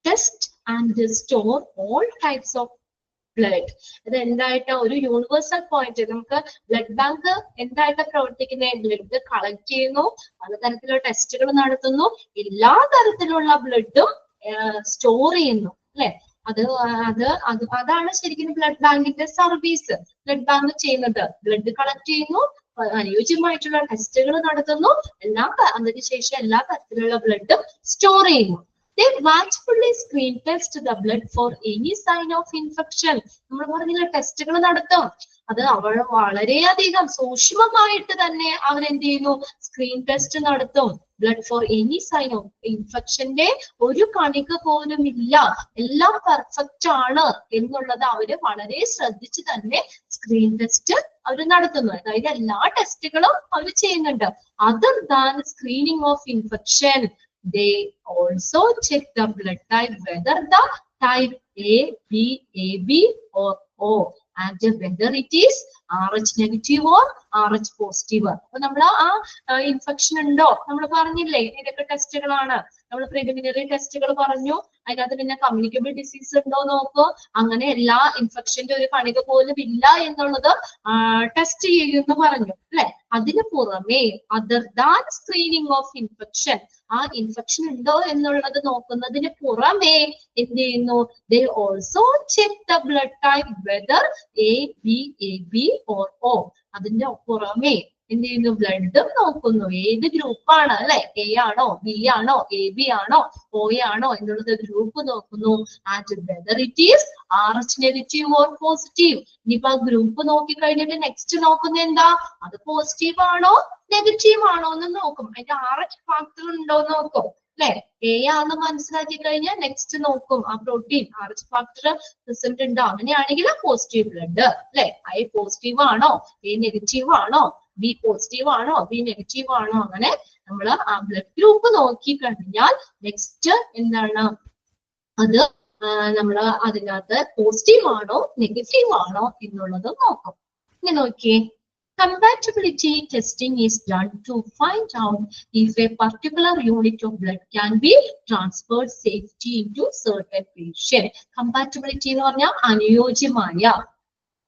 test and store all types of blood. അത് എന്തായിട്ടാ ഒരു യൂണിവേഴ്സൽ പോയിന്റ്. നമുക്ക് ബ്ലഡ് ബാങ്ക് എന്തായിട്ടാ പ്രവർത്തിക്കുന്നത്? ബ്ലഡ് കളക്ട് ചെയ്യുന്നു, പലതരത്തിലുള്ള ടെസ്റ്റുകൾ നടത്തുന്നു, എല്ലാ തരത്തിലുള്ള ബ്ലഡും സ്റ്റോർ ചെയ്യുന്നു അല്ലെ. അതാണ് ശരിക്കും ബ്ലഡ് ബാങ്കിന്റെ സർവീസ്. ബ്ലഡ് ബാങ്ക് ചെയ്യുന്നത് ബ്ലഡ് കളക്ട് ചെയ്യുന്നു, അനുയോജ്യമായിട്ടുള്ള ടെസ്റ്റുകൾ നടത്തുന്നു, അതിനുശേഷം എല്ലാ തരത്തിലുള്ള ബ്ലഡും സ്റ്റോർ ചെയ്യുന്നു. They watchfully screen test the blood for any sign of infection. നമ്മൾ പറഞ്ഞ ടെസ്റ്റുകൾ നടത്തും. അത് അവർ വളരെയധികം സൂക്ഷ്മമായിട്ട് തന്നെ അവരെന്ത് ചെയ്യുന്നു, സ്ക്രീൻ ടെസ്റ്റ് നടത്തും. Blood for any sign of ഇൻഫെക്ഷന്റെ ഒരു കണിക പോലും ഇല്ല, എല്ലാം പെർഫെക്റ്റ് ആണ് എന്നുള്ളത് അവര് വളരെ ശ്രദ്ധിച്ച് തന്നെ സ്ക്രീൻ ടെസ്റ്റ് അവർ നടത്തുന്നു. അതായത് എല്ലാ ടെസ്റ്റുകളും അവർ ചെയ്യുന്നുണ്ട്. Other than screening of infection, they also check the blood type, whether the type AB or O, and whether it is RH negative or RH positive. അപ്പൊ നമ്മൾ ആ ഇൻഫെക്ഷൻ ഉണ്ടോ നമ്മൾ പറഞ്ഞില്ലേ, ഇതൊക്കെ ടെസ്റ്റുകളാണ്. നമ്മൾ പ്രിലിമിനറി ടെസ്റ്റുകൾ പറഞ്ഞു, അതിനകത്ത് പിന്നെ കമ്മ്യൂണിക്കബിൾ ഡിസീസ് ഉണ്ടോ നോക്കൂ. അങ്ങനെ എല്ലാ ഇൻഫെക്ഷന്റെ ഒരു കണിക പോലും ഇല്ല എന്നുള്ളത് ടെസ്റ്റ് ചെയ്യുമെന്ന് പറഞ്ഞു അല്ലെ. അതിന് പുറമെ other than screening of infection, ആ ഇൻഫെക്ഷൻ ഉണ്ടോ എന്നുള്ളത് നോക്കുന്നതിന് പുറമെ എന്ത് ചെയ്യുന്നു, they also check the blood type, whether AB or O. അതിന്റെ പുറമെ എന്ത് ചെയ്യുന്നു, ബ്ലഡും നോക്കുന്നു, ഏത് ഗ്രൂപ്പാണ് അല്ലെ, എ ആണോ, ബി ആണോ, എ ബി ആണോ, ഒ ആണോ എന്നുള്ളത് ഗ്രൂപ്പ് നോക്കുന്നു. And whether it is RH negative or positive. ഇനിയിപ്പോ ആ ഗ്രൂപ്പ് നോക്കി കഴിഞ്ഞിട്ട് നെക്സ്റ്റ് നോക്കുന്നത് എന്താ, അത് പോസിറ്റീവ് ആണോ നെഗറ്റീവ് ആണോ എന്ന് നോക്കും. അതിന്റെ RH ഫാക്ടർ ഉണ്ടോ എന്ന് നോക്കും അല്ലെ. എ ആണെന്ന് മനസ്സിലാക്കി കഴിഞ്ഞാൽ നെക്സ്റ്റ് നോക്കും ആ പ്രോട്ടീൻ RH ഫാക്ടർ പ്രസന്റ് ഉണ്ടോ. അങ്ങനെയാണെങ്കിൽ പോസിറ്റീവ് ബ്ലഡ് അല്ലെ, ഐ പോസിറ്റീവ് ആണോ, എ നെഗറ്റീവ് ആണോ, ബി പോസിറ്റീവ് ആണോ, ബി നെഗറ്റീവ് ആണോ. അങ്ങനെ നമ്മൾ ആ ബ്ലഡ് ഗ്രൂപ്പ് നോക്കി കഴിഞ്ഞാൽ നെക്സ്റ്റ് എന്താണ്, അത് നമ്മൾ അതിനകത്ത് പോസിറ്റീവ് ആണോ നെഗറ്റീവ് ആണോ എന്നുള്ളത് നോക്കും. ഇനി നോക്കിയേ, compatibility testing is done to find out if a particular unit of blood can be transferred safely into certain patient. Compatibility എന്ന് പറഞ്ഞാൽ അനുയോജ്യമായ,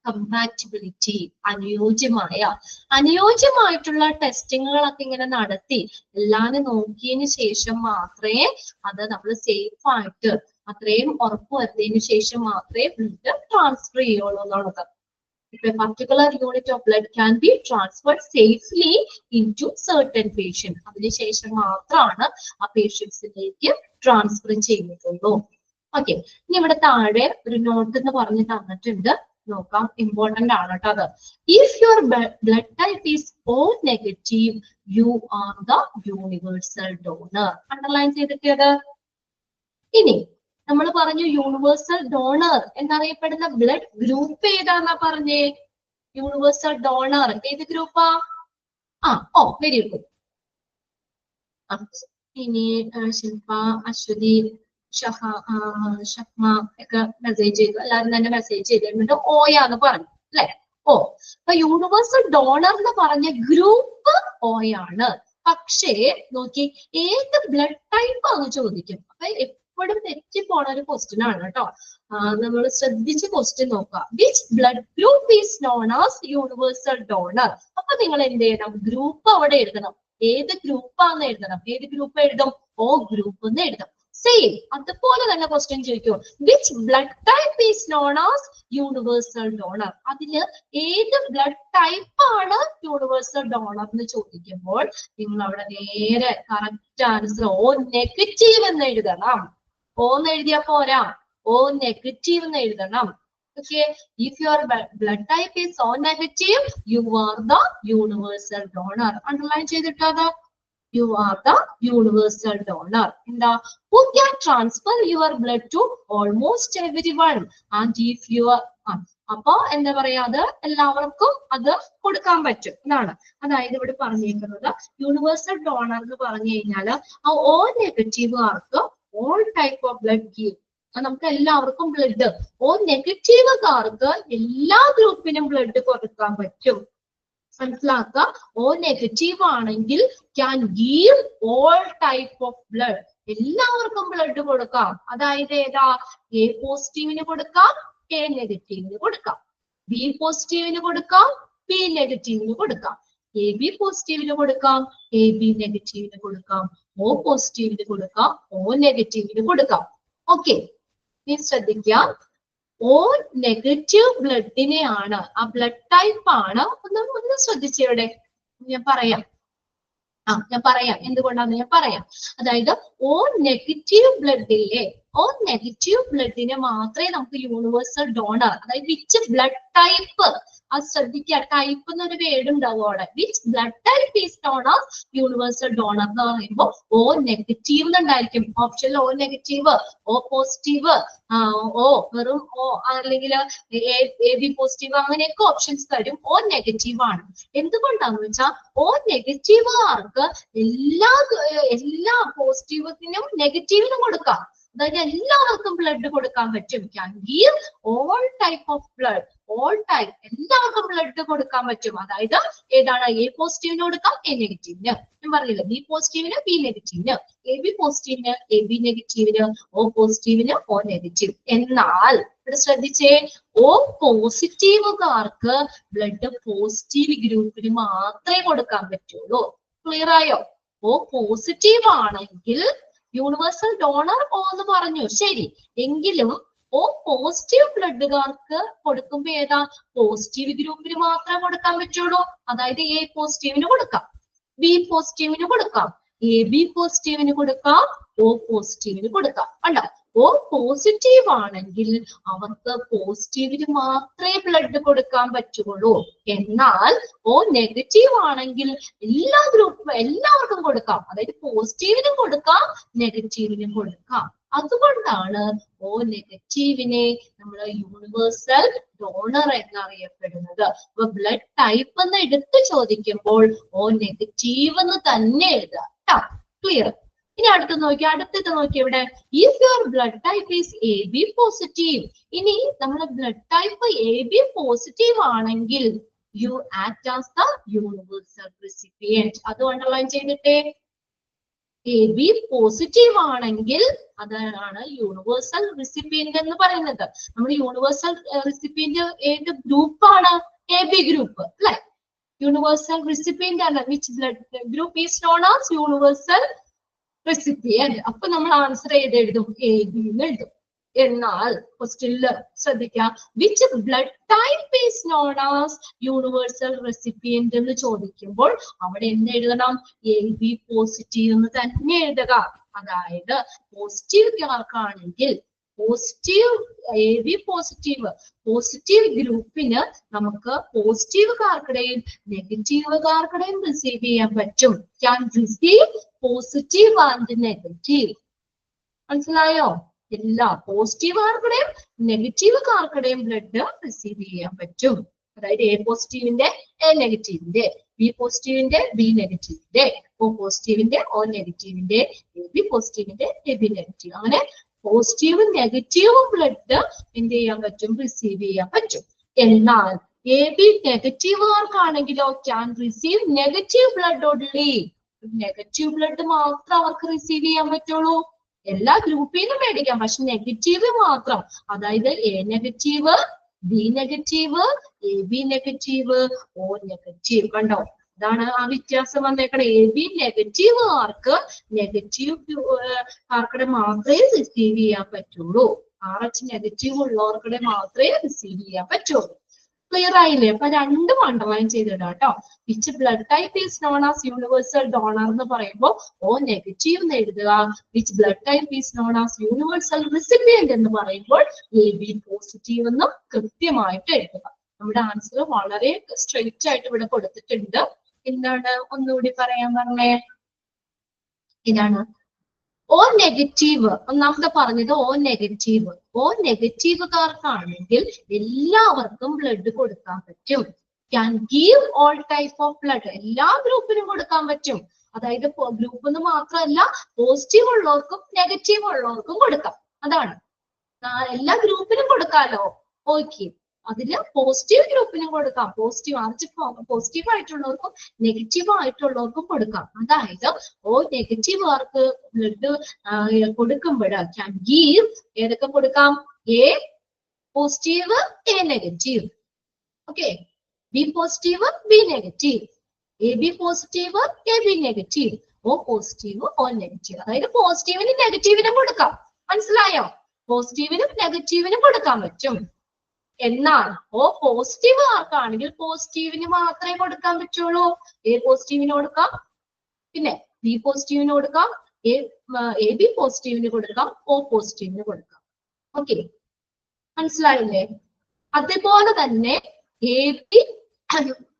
കമ്പാറ്റിബിലിറ്റി അനുയോജ്യമായിട്ടുള്ള ടെസ്റ്റിങ്ങുകളൊക്കെ ഇങ്ങനെ നടത്തി എല്ലാം നോക്കിയതിന് ശേഷം മാത്രമേ അത് നമ്മൾ സേഫ് ആയിട്ട് അത്രയും ഉറപ്പുവരുത്തിയതിനു ശേഷം മാത്രമേ ബ്ലഡ് ട്രാൻസ്ഫർ ചെയ്യുള്ളൂ എന്നുള്ളത്. If a particular unit of blood can be transferred safely into certain patient, അതിനുശേഷം മാത്രമാണ് ആ പേഷ്യൻസിലേക്ക് ട്രാൻസ്ഫർ ചെയ്യുന്നുള്ളൂ. ഓക്കെ, ഇനി ഇവിടെ താഴെ ഒരു നോട്ട് എന്ന് പറഞ്ഞ് തന്നിട്ടുണ്ട്, നോക്കാം, ഇമ്പോർട്ടന്റ് ആണ് കേട്ടോ അത്. If your blood type is O negative, you are the universal donor. Underline ചെയ്തിട്ടത്. ഇനി നമ്മൾ പറഞ്ഞു യൂണിവേഴ്സൽ ഡോണർ എന്നറിയപ്പെടുന്ന ബ്ലഡ് ഗ്രൂപ്പ് ഏതാന്നാ പറഞ്ഞേ, യൂണിവേഴ്സൽ ഡോണർ ഏത് ഗ്രൂപ്പാ? ഓ വെരി ഗുഡ്. ഇനി ശില്പ, അശ്വതി, ഷഹ്മ ഒക്കെ മെസ്സേജ് ചെയ്തു, എല്ലാവരും തന്നെ മെസ്സേജ് ചെയ്തിട്ടുണ്ട് ഓയാന്ന് പറഞ്ഞു അല്ലെ. ഓ, അപ്പൊ യൂണിവേഴ്സൽ ഡോണർ എന്ന് പറഞ്ഞ ഗ്രൂപ്പ് ഓയാണ്. പക്ഷേ നോക്കി ഏത് ബ്ലഡ് ടൈപ്പ് ആണെന്ന് ചോദിക്കും. അപ്പൊ എപ്പോഴും തെറ്റിപ്പോണ ഒരു ക്വസ്റ്റ്യൻ ആണ് കേട്ടോ. നമ്മൾ ശ്രദ്ധിച്ച് ക്വസ്റ്റ്യൻ നോക്കുക. Which blood group is known as universal donor. അപ്പൊ നിങ്ങൾ എന്ത് ചെയ്യണം, ഗ്രൂപ്പ് അവിടെ എഴുതണം. ഏത് ഗ്രൂപ്പാന്ന് എഴുതണം. ഏത് ഗ്രൂപ്പ് എഴുതും? ഓ ഗ്രൂപ്പ് എന്ന് എഴുതും. സെയിം അതുപോലെ തന്നെ ക്വസ്റ്റ്യൻ ചോദിക്കും, which blood type is known as universal donor. അതില് ഏത് ബ്ലഡ് ടൈപ്പ് ആണ് യൂണിവേഴ്സൽ ഡോണർ എന്ന് ചോദിക്കുമ്പോൾ നിങ്ങൾ അവിടെ നേരെ കറക്റ്റ് ആൻസർ ഓ നെഗറ്റീവ് എന്ന് എഴുതണം. ഓ എന്ന് എഴുതിയാ പോരാ, ഓ നെഗറ്റീവ് എന്ന് എഴുതണം. Okay, if your blood type is O negative, you are the universal donor. Underline ചെയ്തിട്ടാ you are the universal donor. Who can transfer your blood to almost everyone? And if you are അപ്പൊ എന്താ പറയാ അത് എല്ലാവർക്കും അത് കൊടുക്കാൻ പറ്റും എന്നാണ്. അതായത് ഇവിടെ പറഞ്ഞേക്കുന്നത് യൂണിവേഴ്സൽ ഡോണർ എന്ന് പറഞ്ഞു കഴിഞ്ഞാല് ആ ഓ നെഗറ്റീവുകാർക്ക് all type of blood give. നമുക്ക് എല്ലാവർക്കും ബ്ലഡ്, ഓ നെഗറ്റീവുകാർക്ക് എല്ലാ ഗ്രൂപ്പിനും ബ്ലഡ് കൊടുക്കാൻ പറ്റും. മനസ്സിലാക്കുക, ഓ നെഗറ്റീവ് ആണെങ്കിൽ can give all type of blood, എല്ലാവർക്കും ബ്ലഡ് കൊടുക്കാം. അതായത് ഏതാ, എ പോസിറ്റീവിന് കൊടുക്കാം, എ നെഗറ്റീവിന് കൊടുക്കാം, ബി പോസിറ്റീവിന് കൊടുക്കാം, ബി നെഗറ്റീവിന് കൊടുക്കാം, എ ബി പോസിറ്റീവിന് കൊടുക്കാം, എ ബി നെഗറ്റീവിന് കൊടുക്കാം, ഓ പോസിറ്റീവിന് കൊടുക്കാം, ഓ നെഗറ്റീവിന് കൊടുക്കാം. ഓക്കെ, നീ ശ്രദ്ധിക്കാം, ഓ നെഗറ്റീവ് ബ്ലഡിനെയാണ്, ആ ബ്ലഡ് ടൈപ്പ് ആണ്. ഒന്ന് ശ്രദ്ധിച്ചവിടെ ഞാൻ പറയാം. ഞാൻ പറയാം എന്തുകൊണ്ടാന്ന് ഞാൻ പറയാം. അതായത് ഓ നെഗറ്റീവ് ബ്ലഡിലെ, ഓ നെഗറ്റീവ് ബ്ലഡിനെ മാത്രമേ നമുക്ക് യൂണിവേഴ്സൽ ഡോണർ, അതായത് വിച്ച് ബ്ലഡ് ടൈപ്പ്, അത് ശ്രദ്ധിക്കുക, ടൈപ്പ് എന്നൊരു വേർഡ് ഉണ്ടാവും അവിടെ. Which blood type is known as universal donor എന്ന് പറയുമ്പോൾ ഓ നെഗറ്റീവ് എന്നുണ്ടായിരിക്കും ഓപ്ഷനിൽ. ഓ നെഗറ്റീവ്, ഓ പോസിറ്റീവ്, ഓ വെറും ഓ, അല്ലെങ്കിൽ എ ബി പോസിറ്റീവ്, അങ്ങനെയൊക്കെ ഓപ്ഷൻസ് തരും. ഓ നെഗറ്റീവ് ആണ്. എന്തുകൊണ്ടാന്ന് വെച്ചാൽ ഓ നെഗറ്റീവുകാർക്ക് എല്ലാ പോസിറ്റീവിനും നെഗറ്റീവിനും കൊടുക്കാം. അതായത് എല്ലാവർക്കും ബ്ലഡ് കൊടുക്കാൻ പറ്റും. Can give all type of blood, all type, എല്ലാവർക്കും ബ്ലഡ് കൊടുക്കാൻ പറ്റും. അതായത് ഏതാണ്, എ പോസിറ്റീവിന് കൊടുക്കാം, എ നെഗറ്റീവിന്, ഞാൻ പറഞ്ഞില്ല, ബി പോസിറ്റീവിന്, ബി നെഗറ്റീവിന്, എ ബി പോസിറ്റീവിന്, എ ബി നെഗറ്റീവിന്, ഓ പോസിറ്റീവിന്, ഓ നെഗറ്റീവ്. എന്നാൽ ഇവിടെ ശ്രദ്ധിച്ചേ, ഓ പോസിറ്റീവുകാർക്ക് ബ്ലഡ് പോസിറ്റീവ് ഗ്രൂപ്പിന് മാത്രമേ കൊടുക്കാൻ പറ്റുള്ളൂ. ക്ലിയർ ആയോ? ഓ പോസിറ്റീവ് ആണെങ്കിൽ യൂണിവേഴ്സൽ ഡോണർ ഓ എന്ന് പറഞ്ഞു, ശരി. എങ്കിലും ഓ പോസിറ്റീവ് ബ്ലഡുകാർക്ക് കൊടുക്കുമ്പോ ഏതാ, പോസിറ്റീവ് ഗ്രൂപ്പിന് മാത്രമേ കൊടുക്കാൻ പറ്റുള്ളൂ. അതായത് എ പോസിറ്റീവിന് കൊടുക്കാം, ബി പോസിറ്റീവിന് കൊടുക്കാം, എ ബി പോസിറ്റീവിന് കൊടുക്കാം, ഓ പോസിറ്റീവിന് കൊടുക്കാം. കണ്ടോ, ഓ പോസിറ്റീവ് ആണെങ്കിൽ അവർക്ക് പോസിറ്റീവിന് മാത്രമേ ബ്ലഡ് കൊടുക്കാൻ പറ്റുള്ളൂ. എന്നാൽ ഓ നെഗറ്റീവ് ആണെങ്കിൽ എല്ലാ ഗ്രൂപ്പും എല്ലാവർക്കും കൊടുക്കാം. അതായത് പോസിറ്റീവിനും കൊടുക്കാം, നെഗറ്റീവിനും കൊടുക്കാം. അതുകൊണ്ടാണ് ഓ നെഗറ്റീവിനെ നമ്മൾ യൂണിവേഴ്സൽ ഡോണർ എന്നറിയപ്പെടുന്നത്. അപ്പൊ ബ്ലഡ് ടൈപ്പ് എന്ന് എടുത്ത് ചോദിക്കുമ്പോൾ ഓ നെഗറ്റീവ് എന്ന് തന്നെ എഴുതാം. ക്ലിയർ? ഇനി അടുത്ത് നോക്കി, അടുത്തത് നോക്കി ഇവിടെ, if your blood type is A B positive. ഇനി നമ്മുടെ blood type A B positive ആണെങ്കിൽ you act as the universal recipient. അത് അണ്ടർലൈൻ ചെയ്തിട്ടേ, എ ബി പോസിറ്റീവ് ആണെങ്കിൽ അതാണ് യൂണിവേഴ്സൽ റെസിപ്പിയന്റ് എന്ന് പറയുന്നത്. നമ്മൾ യൂണിവേഴ്സൽ റെസിപ്പിയന്റ് ഏത് ഗ്രൂപ്പാണ്? എ ബി ഗ്രൂപ്പ് അല്ലെ? യൂണിവേഴ്സൽ റെസിപ്പിയന്റ് ആണ്. Which blood group is known as universal recipient. അപ്പൊ നമ്മൾ ആൻസർ ചെയ്ത് എഴുതും, എ ബി എന്ന് എഴുതും. എന്നാൽ ക്വസ്റ്റ്യനിൽ ശ്രദ്ധിക്കാം, which blood type is known as universal recipient എന്ന് ചോദിക്കുമ്പോൾ അവിടെ എന്ത് എഴുതണം? എ ബി പോസിറ്റീവ് എന്ന് തന്നെ എഴുതുക. അതായത് പോസിറ്റീവുകാർക്കാണെങ്കിൽ positive, A B positive, positive ഗ്രൂപ്പിന് നമുക്ക് പോസിറ്റീവുകാർക്കിടയും നെഗറ്റീവുകാർക്കിടയും റിസീവ് ചെയ്യാൻ പറ്റും. Can receive positive and negative. മനസ്സിലായോ? എല്ലാ പോസിറ്റീവുകാർക്കിടയും നെഗറ്റീവുകാർക്കിടയും ബ്ലഡ് റിസീവ് ചെയ്യാൻ പറ്റും. അതായത് എ പോസിറ്റീവിന്റെ എ നെഗറ്റീവിന്റെ, ബി പോസിറ്റീവിന്റെ ബി നെഗറ്റീവിന്റെ, ഓ പോസിറ്റീവിന്റെ ഓ നെഗറ്റീവിന്റെ, എ ബി പോസിറ്റീവിന്റെ എ ബി നെഗറ്റീവ്, അങ്ങനെ പോസിറ്റീവും നെഗറ്റീവും ബ്ലഡ് എന്ത് ചെയ്യാൻ പറ്റും? റിസീവ് ചെയ്യാൻ പറ്റും. എന്നാൽ എ ബി നെഗറ്റീവുകാർക്കാണെങ്കിലോ can receive negative blood only. Negative blood മാത്രം അവർക്ക് റിസീവ് ചെയ്യാൻ പറ്റുള്ളൂ. എല്ലാ ഗ്രൂപ്പിൽ നിന്നും മേടിക്കാം, പക്ഷെ നെഗറ്റീവ് മാത്രം. അതായത് A negative, B negative, A B negative, oh negative. കണ്ടോ, അതാണ് ആ വ്യത്യാസം വന്നേക്കണം. എ ബി നെഗറ്റീവുകാർക്ക് നെഗറ്റീവ് ആർക്കിടെ മാത്രമേ റിസീവ് ചെയ്യാൻ പറ്റുള്ളൂ. RH നെഗറ്റീവ് ഉള്ളവർക്കിടെ മാത്രമേ റിസീവ് ചെയ്യാൻ പറ്റുള്ളൂ. ക്ലിയർ ആയില്ലേ? അപ്പൊ രണ്ടും അണ്ടർലൈൻ ചെയ്തിടാം കേട്ടോ. Which blood type is known as universal donor എന്ന് പറയുമ്പോൾ ഓ നെഗറ്റീവ് എന്ന് എഴുതുക. Which blood type is known as universal recipient എന്ന് പറയുമ്പോൾ AB പോസിറ്റീവ് എന്നും കൃത്യമായിട്ട് എഴുതുക. നമ്മുടെ ആൻസർ വളരെ സ്ട്രെയിറ്റ് ആയിട്ട് ഇവിടെ കൊടുത്തിട്ടുണ്ട്. എന്താണ് ഒന്നുകൂടി പറയാൻ പറഞ്ഞേ? ഇതാണ് ഓ നെഗറ്റീവ്. ഒന്നാമത്തെ പറഞ്ഞത് ഓ നെഗറ്റീവ്. ഓ നെഗറ്റീവുകാർക്കാണെങ്കിൽ എല്ലാവർക്കും ബ്ലഡ് കൊടുക്കാൻ പറ്റും. Can give all type of blood. എല്ലാ ഗ്രൂപ്പിനും കൊടുക്കാൻ പറ്റും. അതായത് ഗ്രൂപ്പ് എന്ന് മാത്രമല്ല, പോസിറ്റീവ് ഉള്ളവർക്കും നെഗറ്റീവ് ഉള്ളവർക്കും കൊടുക്കാം. അതാണ് എല്ലാ ഗ്രൂപ്പിനും കൊടുക്കാലോ. ഓക്കെ, അതില് പോസിറ്റീവ് ഗ്രൂപ്പിനും കൊടുക്കാം. പോസിറ്റീവ് ആയിട്ടുള്ളവർക്കും നെഗറ്റീവ് ആയിട്ടുള്ളവർക്കും കൊടുക്കാം. അതായത് ഓ നെഗറ്റീവുകാർക്ക് ബ്ലഡ് കൊടുക്കുമ്പോൾ ക്യാൻ ഗീവ് ഏതൊക്കെ കൊടുക്കാം? A positive, A negative. Okay, B positive, B negative. AB positive, AB negative. O positive, oh negative. അതായത് പോസിറ്റീവിനും നെഗറ്റീവിനും കൊടുക്കാം. മനസ്സിലായോ? പോസിറ്റീവിനും നെഗറ്റീവിനും കൊടുക്കാൻ പറ്റും. എന്നാൽ ഓ പോസിറ്റീവ് ആർക്കാണെങ്കിൽ പോസിറ്റീവിന് മാത്രമേ കൊടുക്കാൻ പറ്റുള്ളൂ. എ പോസിറ്റീവിന് കൊടുക്കാം, പിന്നെ ബി പോസിറ്റീവിന് കൊടുക്കാം, AB പോസിറ്റീവിന് കൊടുക്കാം, ഓ പോസിറ്റീവിന് കൊടുക്കാം. ഓക്കെ, മനസ്സിലായില്ലേ? അതുപോലെ തന്നെ AB